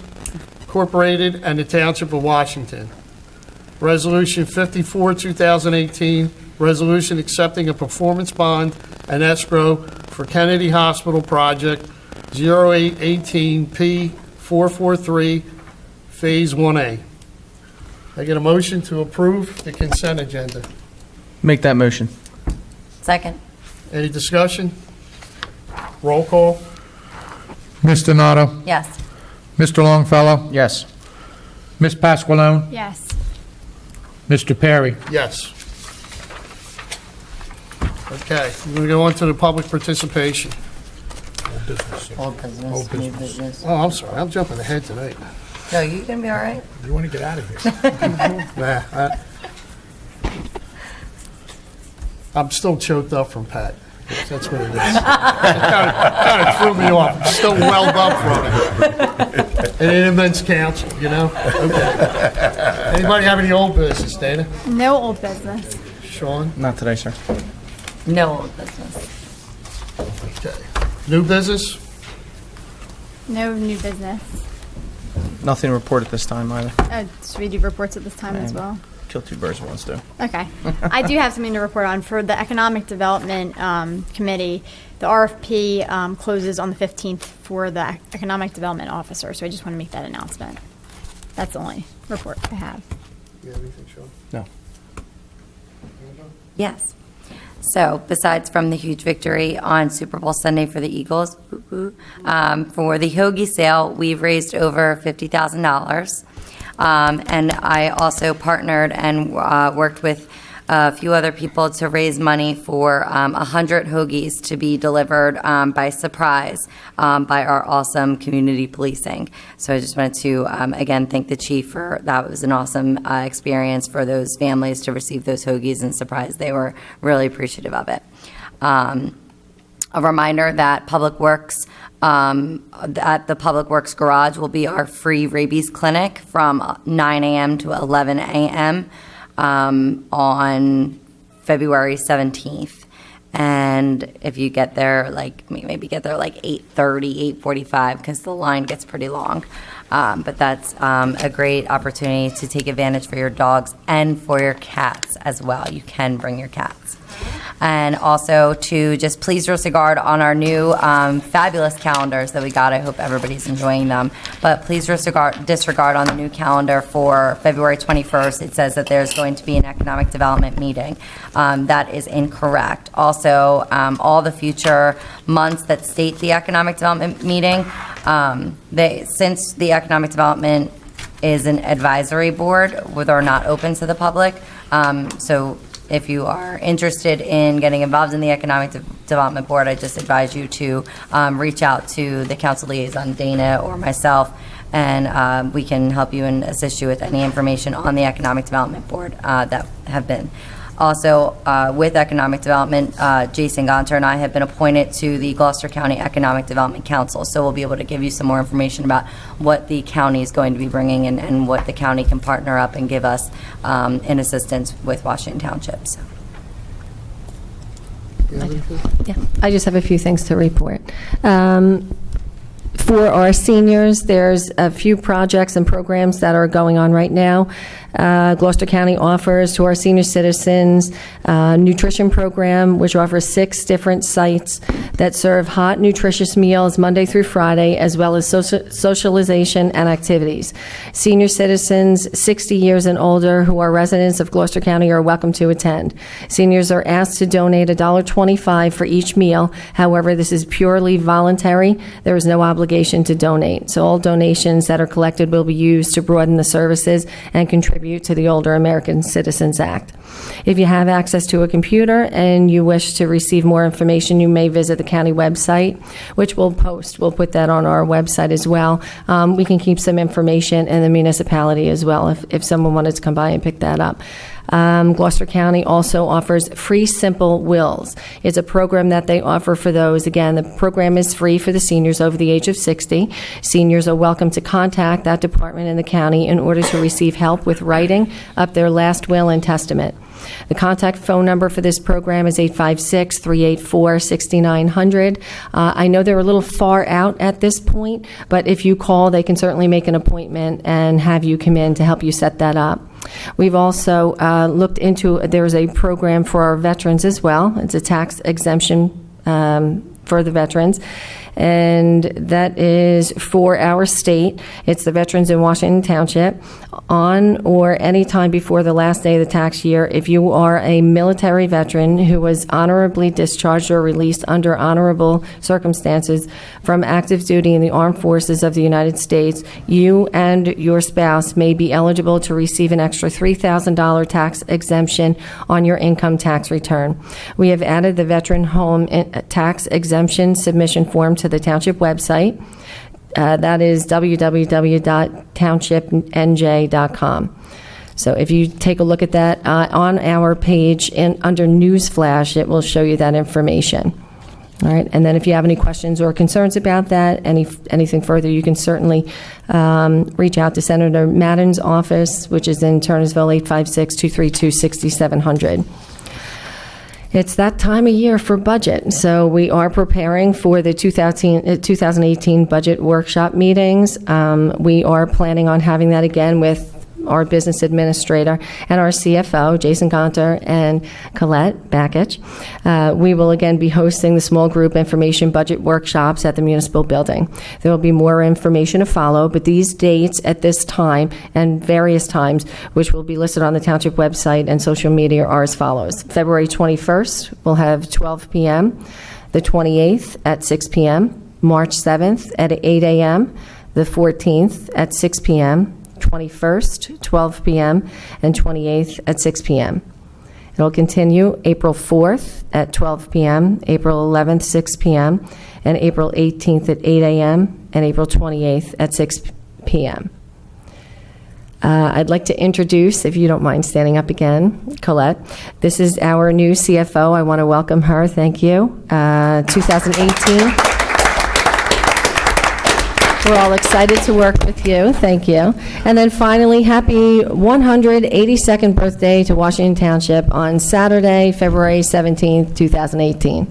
and the Township of Washington. Resolution 54, 2018, resolution accepting a performance bond and escrow for Kennedy Hospital Project 0818P443, Phase 1A. I get a motion to approve the consent agenda. Make that motion. Second. Any discussion? Roll call? Ms. Donato? Yes. Mr. Longfellow? Yes. Ms. Pasqualone? Yes. Mr. Perry? Yes. Okay, we're going to go on to the public participation. Old business, new business. Oh, I'm sorry, I'm jumping ahead tonight. No, you gonna be all right? You want to get out of here? Nah, I'm still choked up from Pat. That's what it is. It kind of threw me off. I'm still welled up from it. And an immense council, you know? Okay. Anybody have any old business, Dana? No old business. Sean? Not today, sir. No old business. Okay. New business? No new business. Nothing to report at this time either. Should we do reports at this time as well? Kill two birds with one stone. Okay. I do have something to report on. For the Economic Development Committee, the RFP closes on the 15th for the Economic Development Officer, so I just want to make that announcement. That's the only report I have. You have anything, Sean? No. Yes. So besides from the huge victory on Super Bowl Sunday for the Eagles, for the hoagie sale, we've raised over $50,000. And I also partnered and worked with a few other people to raise money for 100 hoagies to be delivered by surprise by our awesome community policing. So I just wanted to, again, thank the chief for that. Was an awesome experience for those families to receive those hoagies and surprise. They were really appreciative of it. A reminder that Public Works, at the Public Works Garage will be our free rabies clinic from 9 a.m. to 11 a.m. On February 17th. And if you get there, maybe get there like 8:30, 8:45, because the line gets pretty long. But that's a great opportunity to take advantage for your dogs and for your cats as well. You can bring your cats. And also to just please disregard on our new fabulous calendars that we got. I hope everybody's enjoying them. But please disregard on the new calendar for February 21st. It says that there's going to be an economic development meeting. That is incorrect. Also, all the future months that state the economic development meeting, since the economic development is an advisory board, they're not open to the public. So if you are interested in getting involved in the Economic Development Board, I just advise you to reach out to the council liaison, Dana, or myself, and we can help you and assist you with any information on the Economic Development Board that have been. Also, with Economic Development, Jason Gonter and I have been appointed to the Gloucester County Economic Development Council, so we'll be able to give you some more information about what the county is going to be bringing and what the county can partner up and give us in assistance with Washington Township. So. Yeah, I just have a few things to report. For our seniors, there's a few projects and programs that are going on right now. Gloucester County offers to our senior citizens a nutrition program, which offers 6 different sites that serve hot, nutritious meals Monday through Friday, as well as socialization and activities. Senior citizens 60 years and older who are residents of Gloucester County are welcome to attend. Seniors are asked to donate $1.25 for each meal. However, this is purely voluntary. There is no obligation to donate. So all donations that are collected will be used to broaden the services and contribute to the Older American Citizens Act. If you have access to a computer and you wish to receive more information, you may visit the county website, which we'll post. We'll put that on our website as well. We can keep some information in the municipality as well if someone wanted to come by and pick that up. Gloucester County also offers free simple wills. It's a program that they offer for those. Again, the program is free for the seniors over the age of 60. Seniors are welcome to contact that department in the county in order to receive help with writing up their last will and testament. The contact phone number for this program is 856-384-6900. I know they're a little far out at this point, but if you call, they can certainly make an appointment and have you come in to help you set that up. We've also looked into, there's a program for our veterans as well. It's a tax exemption for the veterans. and that is for our state. It's the veterans in Washington Township on or any time before the last day of the tax year. If you are a military veteran who was honorably discharged or released under honorable circumstances from active duty in the armed forces of the United States, you and your spouse may be eligible to receive an extra $3,000 tax exemption on your income tax return. We have added the Veteran Home Tax Exemption submission form to the Township website. That is www.townshipnj.com. So if you take a look at that on our page under Newsflash, it will show you that information. All right, and then if you have any questions or concerns about that, anything further, you can certainly reach out to Senator Madden's office, which is in Turnersville, 856-232-6700. It's that time of year for budget, so we are preparing for the 2018 budget workshop meetings. We are planning on having that again with our business administrator and our CFO, Jason Gonter and Colette Bakich. We will again be hosting the small group information budget workshops at the municipal building. There will be more information to follow, but these dates at this time and various times, which will be listed on the Township website and social media, are as follows. February 21st, we'll have 12 p.m., the 28th at 6 p.m., March 7th at 8 a.m., the 14th at 6 p.m., 21st, 12 p.m., and 28th at 6 p.m. It'll continue April 4th at 12 p.m., April 11th, 6 p.m., and April 18th at 8 a.m., and April 28th at 6 p.m. I'd like to introduce, if you don't mind standing up again, Colette. This is our new CFO. I want to welcome her. Thank you. 2018. We're all excited to work with you. Thank you. And then finally, happy 182nd birthday to Washington Township on Saturday, February 17th, 2018.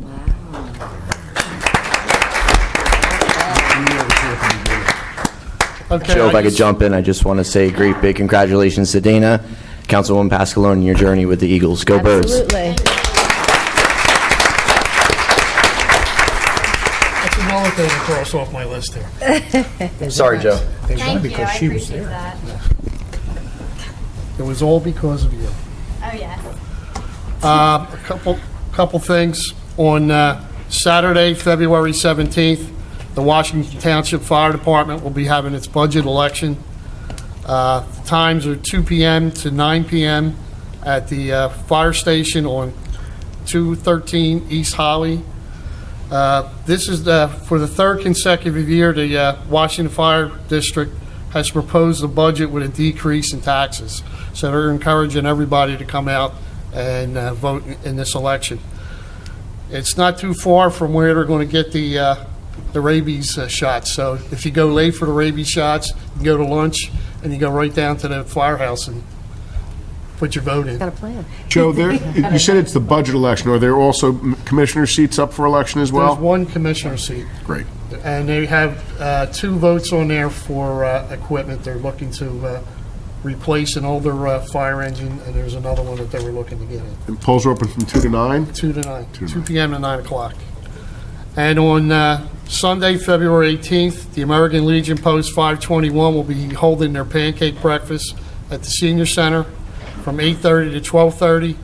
Okay, Joe, if I could jump in, I just want to say a great big congratulations to Dana, Councilwoman Pascalone, and your journey with the Eagles. Go Birds. Absolutely. That's another thing to cross off my list here. Sorry, Joe. They won Thank you, because I she was appreciate there. that. It was all because of you. Oh, yes. A couple things. On Saturday, February 17th, the Washington Township Fire Department will be having its budget election. Times are 2 p.m. to 9 p.m. at the fire station on 213 East Holly. This is for the third consecutive year, the Washington Fire District has proposed a budget with a decrease in taxes. So they're encouraging everybody to come out and vote in this election. It's not too far from where they're going to get the rabies shots. So if you go late for the rabies shots, you go to lunch and you go right down to the firehouse and put your vote in. Got a plan. Joe, you said it's the budget election. Are there also commissioner seats up for election as well? There's one commissioner seat. Great. And they have 2 votes on there for equipment. They're looking to replace an older fire engine, and there's another one that they were looking to get in. And polls are open from 2 to 9? 2 to 9, 2 to 2 9. p.m. to 9 o'clock. And on Sunday, February 18th, the American Legion Post 521 will be holding their pancake breakfast at the Senior Center from 8:30 to 12:30.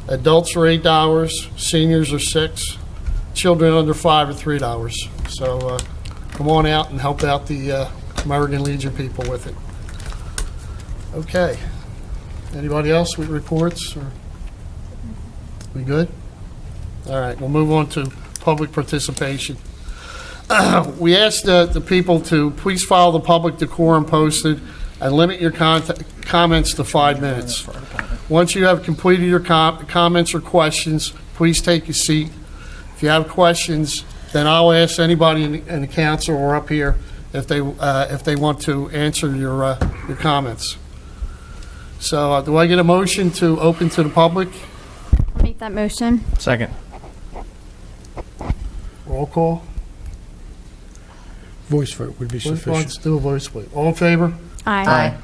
Adults are $8, seniors are $6, children under 5 are $3. So come on out and help out the American Legion people with it. Okay. Anybody else with reports? Or we good? All right, we'll move on to public participation. We asked the people to please follow the public decorum posted and limit your comments to 5 minutes. Once you have completed your comments or questions, please take a seat. If you have questions, then I'll ask anybody in the council or up here if they want to answer your comments. So do I get a motion to open to the public? Make that motion. Second. Roll call. Voice vote would be Let's sufficient. do a voice vote. All in favor? Aye.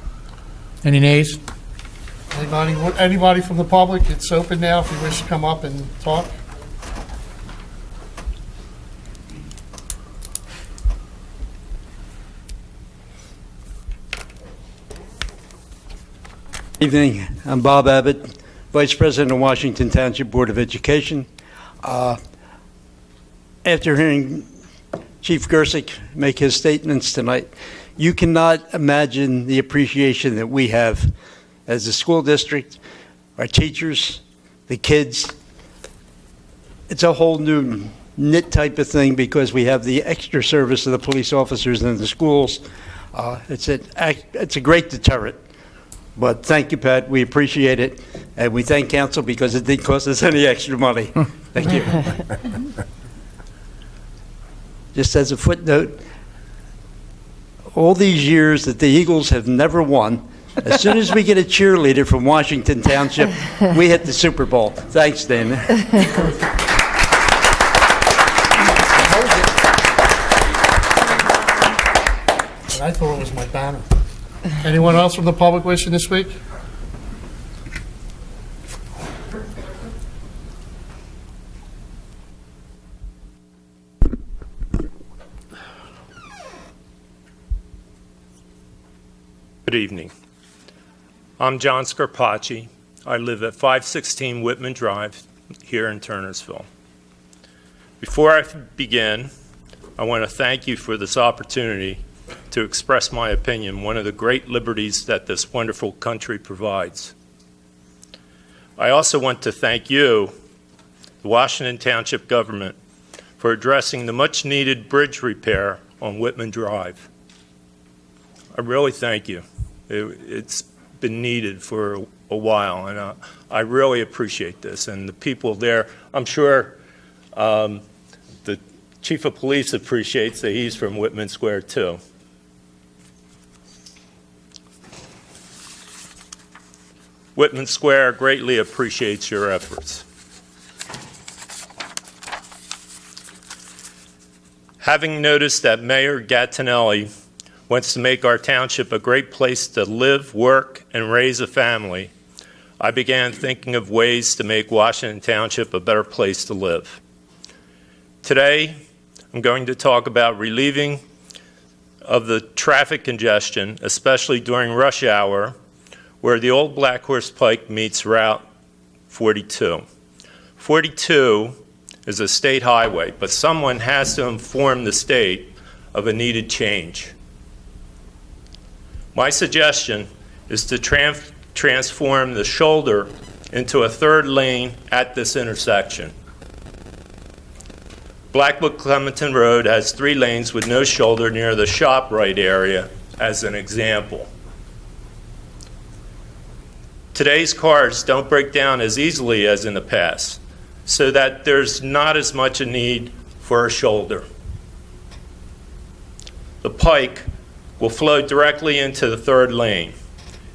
Any nays? Anybody from the public? It's open now if you wish to come up and talk. Evening, I'm Bob Abbott, Vice President of Washington Township Board of Education. After hearing Chief Gersick make his statements tonight, you cannot imagine the appreciation that we have as a school district, our teachers, the kids. It's a whole new knit type of thing because we have the extra service of the police officers in the schools. It's a great deterrent. But thank you, Pat. We appreciate it. And we thank council because it didn't cost us any extra money. Thank you. Just as a footnote, all these years that the Eagles have never won, as soon as we get a cheerleader from Washington Township, we hit the Super Bowl. Thanks, Dana. I thought it was my banner. Anyone else from the public wishing to speak? Good evening. I'm John Scarpacci. I live at 516 Whitman Drive here in Turnersville. Before I begin, I want to thank you for this opportunity to express my opinion, one of the great liberties that this wonderful country provides. I also want to thank you, the Washington Township government, for addressing the much-needed bridge repair on Whitman Drive. I really thank you. It's been needed for a while, and I really appreciate this. And the people there, I'm sure the Chief of Police appreciates that he's from Whitman Square, too. Whitman Square greatly appreciates your efforts. Having noticed that Mayor Gattinelli wants to make our township a great place to live, work, and raise a family, I began thinking of ways to make Washington Township a better place to live. Today, I'm going to talk about relieving of the traffic congestion, especially during rush hour, where the old Black Horse Pike meets Route 42. 42 is a state highway, but someone has to inform the state of a needed change. My suggestion is to transform the shoulder into a third lane at this intersection. Blackwood Clementon Road has 3 lanes with no shoulder near the ShopRite area, as an example. Today's cars don't break down as easily as in the past, so that there's not as much a need for a shoulder. The Pike will flow directly into the third lane.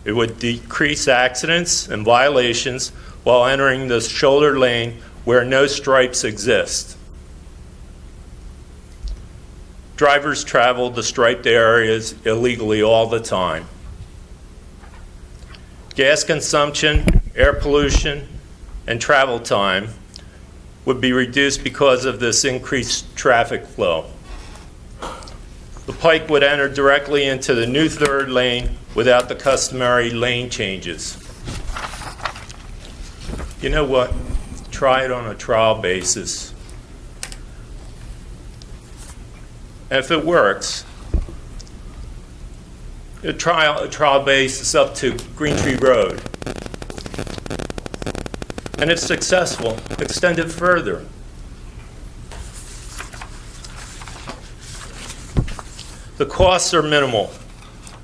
It would decrease accidents and violations while entering the shoulder lane where no stripes exist. Drivers travel the striped areas illegally all the time. Gas consumption, air pollution, and travel time would be reduced because of this increased traffic flow. The Pike would enter directly into the new third lane without the customary lane changes. You know what? Try it on a trial basis. And if it works, a trial basis up to Green Tree Road. And if successful, extend it further. The costs are minimal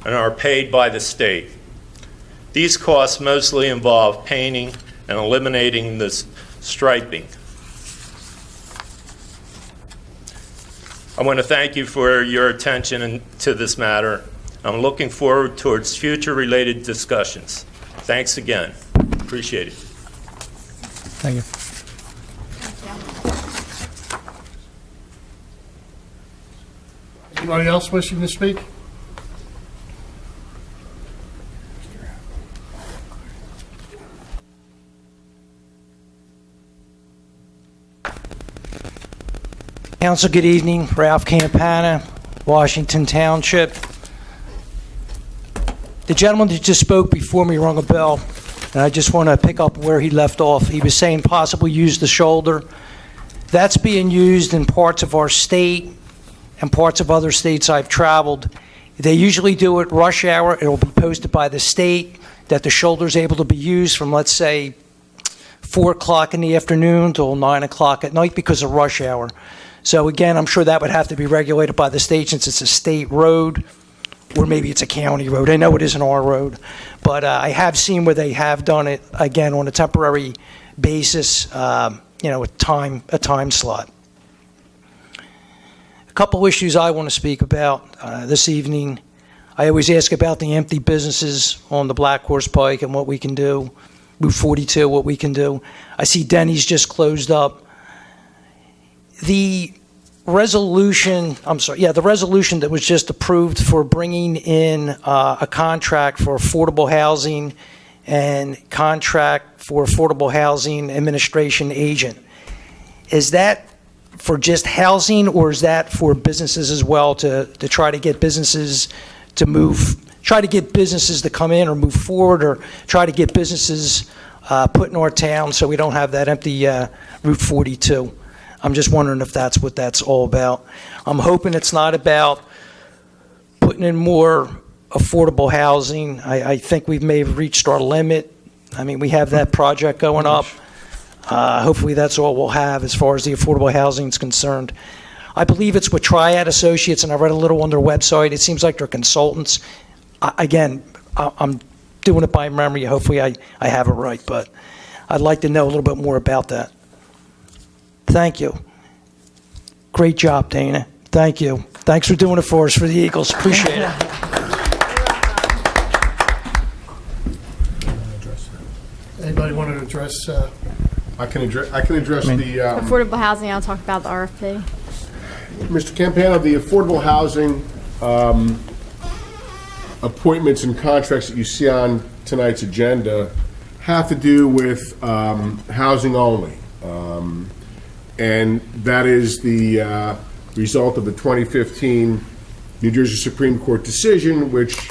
and are paid by the state. These costs mostly involve painting and eliminating the striping. I want to thank you for your attention to this matter. I'm looking forward towards future related discussions. Thanks again. Appreciate it. Thank you. Anybody else wishing to speak? Council, good evening. Ralph Campana, Washington Township. The gentleman that just spoke before me rung a bell, and I just want to pick up where he left off. He was saying possibly use the shoulder. That's being used in parts of our state and parts of other states I've traveled. They usually do it rush hour. It will be posted by the state that the shoulder is able to be used from, let's say, 4 o'clock in the afternoon till 9 o'clock at night because of rush hour. So again, I'm sure that would have to be regulated by the state since it's a state road, or maybe it's a county road. I know it isn't our road, but I have seen where they have done it, again, on a temporary basis, a time slot. A couple issues I want to speak about this evening. I always ask about the empty businesses on the Black Horse Pike and what we can do. Route 42, what we can do. I see Denny's just closed up. The resolution that was just approved for bringing in a contract for affordable housing and contract for affordable housing administration agent. Is that for just housing, or is that for businesses as well to try to get businesses to move, try to get businesses to come in or move forward, or try to get businesses put in our town so we don't have that empty Route 42? I'm just wondering if that's what that's all about. I'm hoping it's not about putting in more affordable housing. I think we may have reached our limit. I mean, we have that project going up. Hopefully that's all we'll have as far as the affordable housing is concerned. I believe it's with Triad Associates, and I read a little on their website. It seems like they're consultants. I'm doing it by memory. Hopefully I have it right, but I'd like to know a little bit more about that. Thank you. Great job, Dana. Thank you. Thanks for doing it for us, for the Eagles. Appreciate it. Anybody want to address? I can address the Affordable housing, I'll talk about the RFP. Mr. Campano, the affordable housing appointments and contracts that you see on tonight's agenda have to do with housing only. And that is the result of the 2015 New Jersey Supreme Court decision, which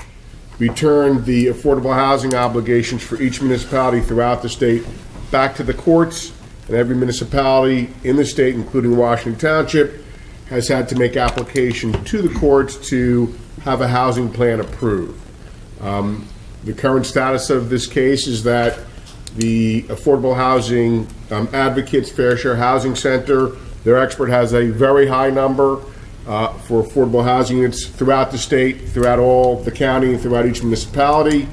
returned the affordable housing obligations for each municipality throughout the state back to the courts. And every municipality in the state, including Washington Township, has had to make application to the courts to have a housing plan approved. The current status of this case is that the Affordable Housing Advocates Fair Share Housing Center, their expert, has a very high number for affordable housing units throughout the state, throughout all the county, and throughout each municipality.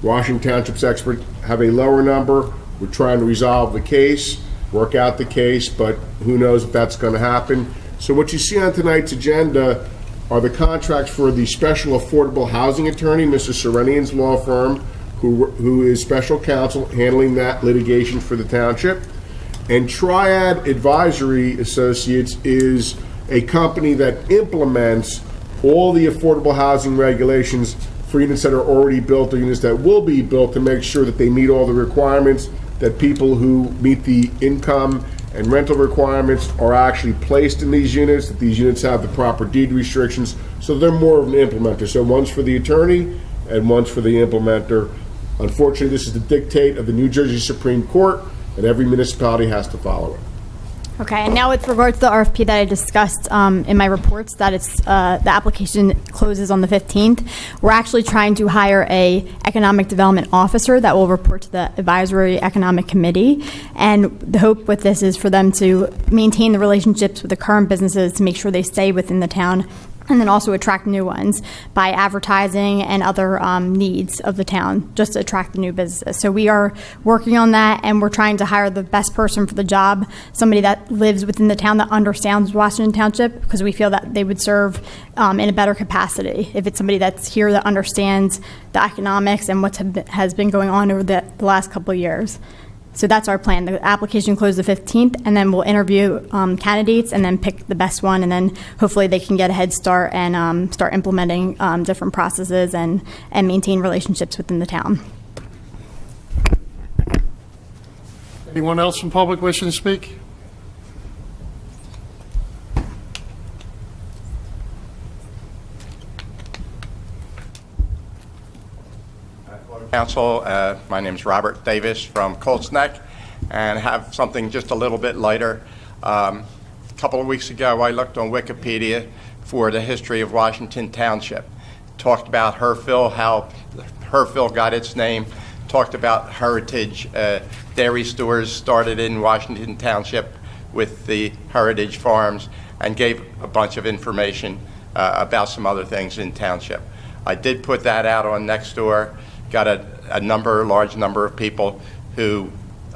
Washington Township's expert have a lower number. We're trying to resolve the case, work out the case, but who knows if that's going to happen. So what you see on tonight's agenda are the contracts for the special affordable housing attorney, Mr. Serenian's law firm, who is special counsel handling that litigation for the township. And Triad Advisory Associates is a company that implements all the affordable housing regulations for units that are already built or units that will be built to make sure that they meet all the requirements, that people who meet the income and rental requirements are actually placed in these units, that these units have the proper deed restrictions. So they're more of an implementer. So one's for the attorney and one's for the implementer. Unfortunately, this is the dictate of the New Jersey Supreme Court, and every municipality has to follow it. Okay, and now with regard to the RFP that I discussed in my reports, that it's the application closes on the 15th. We're actually trying to hire a economic development officer that will report to the advisory economic committee. And the hope with this is for them to maintain the relationships with the current businesses to make sure they stay within the town, and then also attract new ones by advertising and other needs of the town, just to attract the new businesses. So we are working on that, and we're trying to hire the best person for the job, somebody that lives within the town that understands Washington Township, because we feel that they would serve in a better capacity if it's somebody that's here that understands the economics and what has been going on over the last couple of years. So that's our plan. The application closes the 15th, and then we'll interview candidates and then pick the best one, and then hopefully they can get a head start and start implementing different processes and maintain relationships within the town. Anyone else from public wishing to speak? Council, my name is Robert Davis from Colts Neck, and have something just a little bit lighter. A couple of weeks ago, I looked on Wikipedia for the history of Washington Township. Talked about Herfield, how Herfield got its name. Talked about heritage dairy stores started in Washington Township with the heritage farms, and gave a bunch of information about some other things in Township. I did put that out on Nextdoor. Got a large number of people who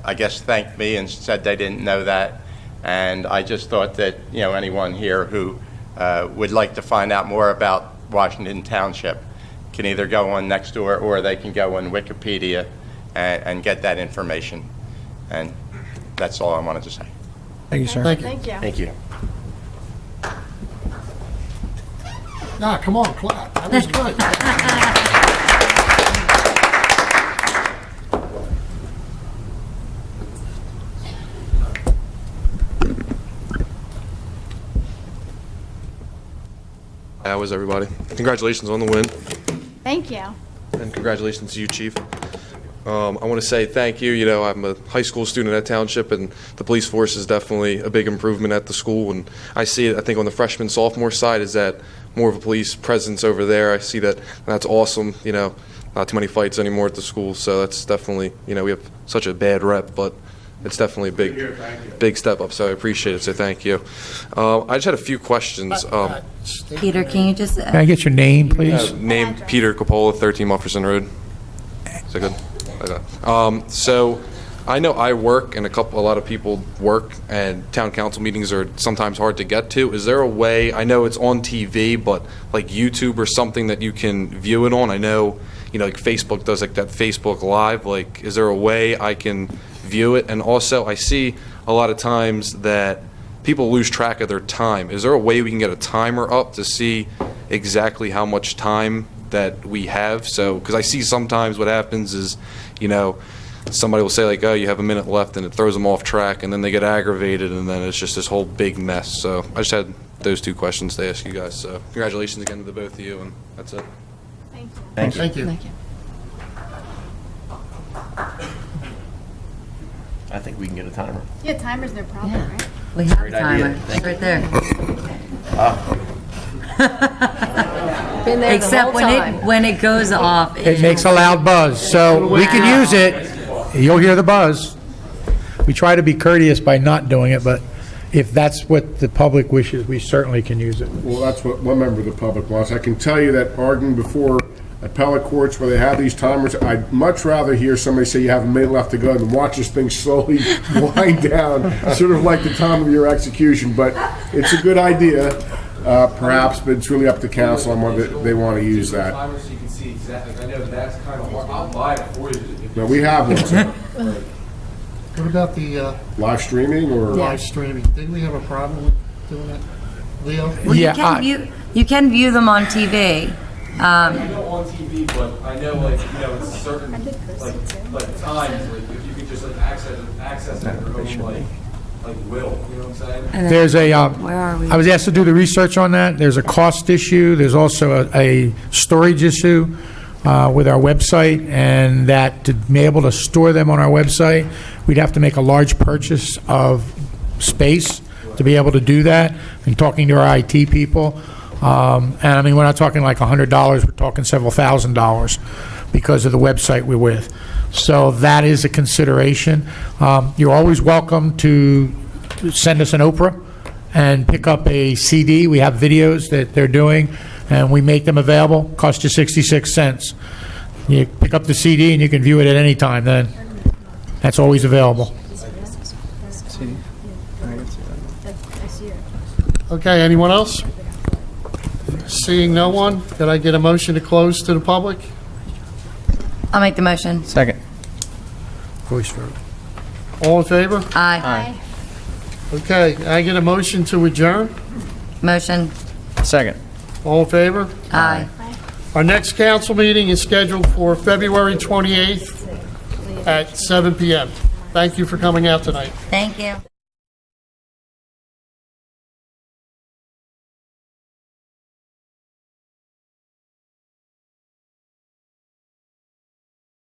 I guess thanked me and said they didn't know that. And I just thought that, you know, anyone here who would like to find out more about Washington Township can either go on Nextdoor or they can go on Wikipedia and get that information. And that's all I wanted to say. Thank you, sir. Thank you. Thank you. Thank you. Nah, come on, clap. That was good. How is everybody? Congratulations on the win, Thank you. and congratulations to you, Chief. I want to say thank you. You know, I'm a high school student at Township, and the police force is definitely a big improvement at the school. And I see it, I think, on the freshman, sophomore side, is that more of a police presence over there. I see that, and that's awesome. You know, not too many fights anymore at the school, so that's definitely, you know, we have such a bad rep, but it's definitely a big step up, so I appreciate it, so thank you. I just had a few questions. Peter, can you just... Can I get your name, please? Name Peter Coppola, 13 Mufferson Road. Is that good? Okay. So I know I work, and a lot of people work, and town council meetings are sometimes hard to get to. Is there a way, I know it's on TV, but like YouTube or something that you can view it on? I know, you know, like Facebook does like that Facebook Live. Like, is there a way I can view it? And also, I see a lot of times that people lose track of their time. Is there a way we can get a timer up to see exactly how much time that we have? So, because I see sometimes what happens is, you know, somebody will say like, oh, you have a minute left, and it throws them off track, and then they get aggravated, and then it's just this whole big mess. So I just had those two questions to ask you guys. So congratulations again to the both of you, and that's it. Thank you. Thank you. Thank you. Thank you. I think we can get a timer. Yeah, timer's no problem, right? We have Great a timer. idea. It's right there. Been there the Except whole time. when it goes off. It makes a loud buzz, so we can use it. You'll hear the buzz. We try to be courteous by not doing it, but if that's what the public wishes, we certainly can use it. Well, that's what one member of the public wants. I can tell you that arguing before appellate courts where they have these timers, I'd much rather hear somebody say you have a minute left to go than watch this thing slowly wind down, sort of like the time of your execution. But it's a good idea, perhaps, but it's really up to council on whether they want to use that. So you can see exactly. I know that's kind of hard. I'll buy it for you. Now, we have one. So What about the live streaming or live streaming? Didn't we have a problem with doing that, Leo? Well, Yeah, you can view them on TV. I know on TV, but I know, like, you know, it's certain like times, like if you could just like access it at your own like will, you know what I'm saying? And then- There's a, Where are we? I was asked to do the research on that. There's a cost issue. There's also a storage issue with our website, and that to be able to store them on our website, we'd have to make a large purchase of space to be able to do that. And talking to our IT people, and I mean, we're not talking like $100, we're talking several $1,000s because of the website we're with. So that is a consideration. You're always welcome to send us an Oprah and pick up a CD. We have videos that they're doing, and we make them available. Cost you 66 cents. You pick up the CD, and you can view it at any time then. That's always available. Okay, anyone else? Seeing no one, could I get a motion to close to the public? I'll make the motion. Second. Voice vote. All in favor? Aye. Okay, I get a motion to adjourn? Motion. Second. All in favor? Aye. Our next council meeting is scheduled for February 28th at 7 PM. Thank you for coming out tonight. Thank you.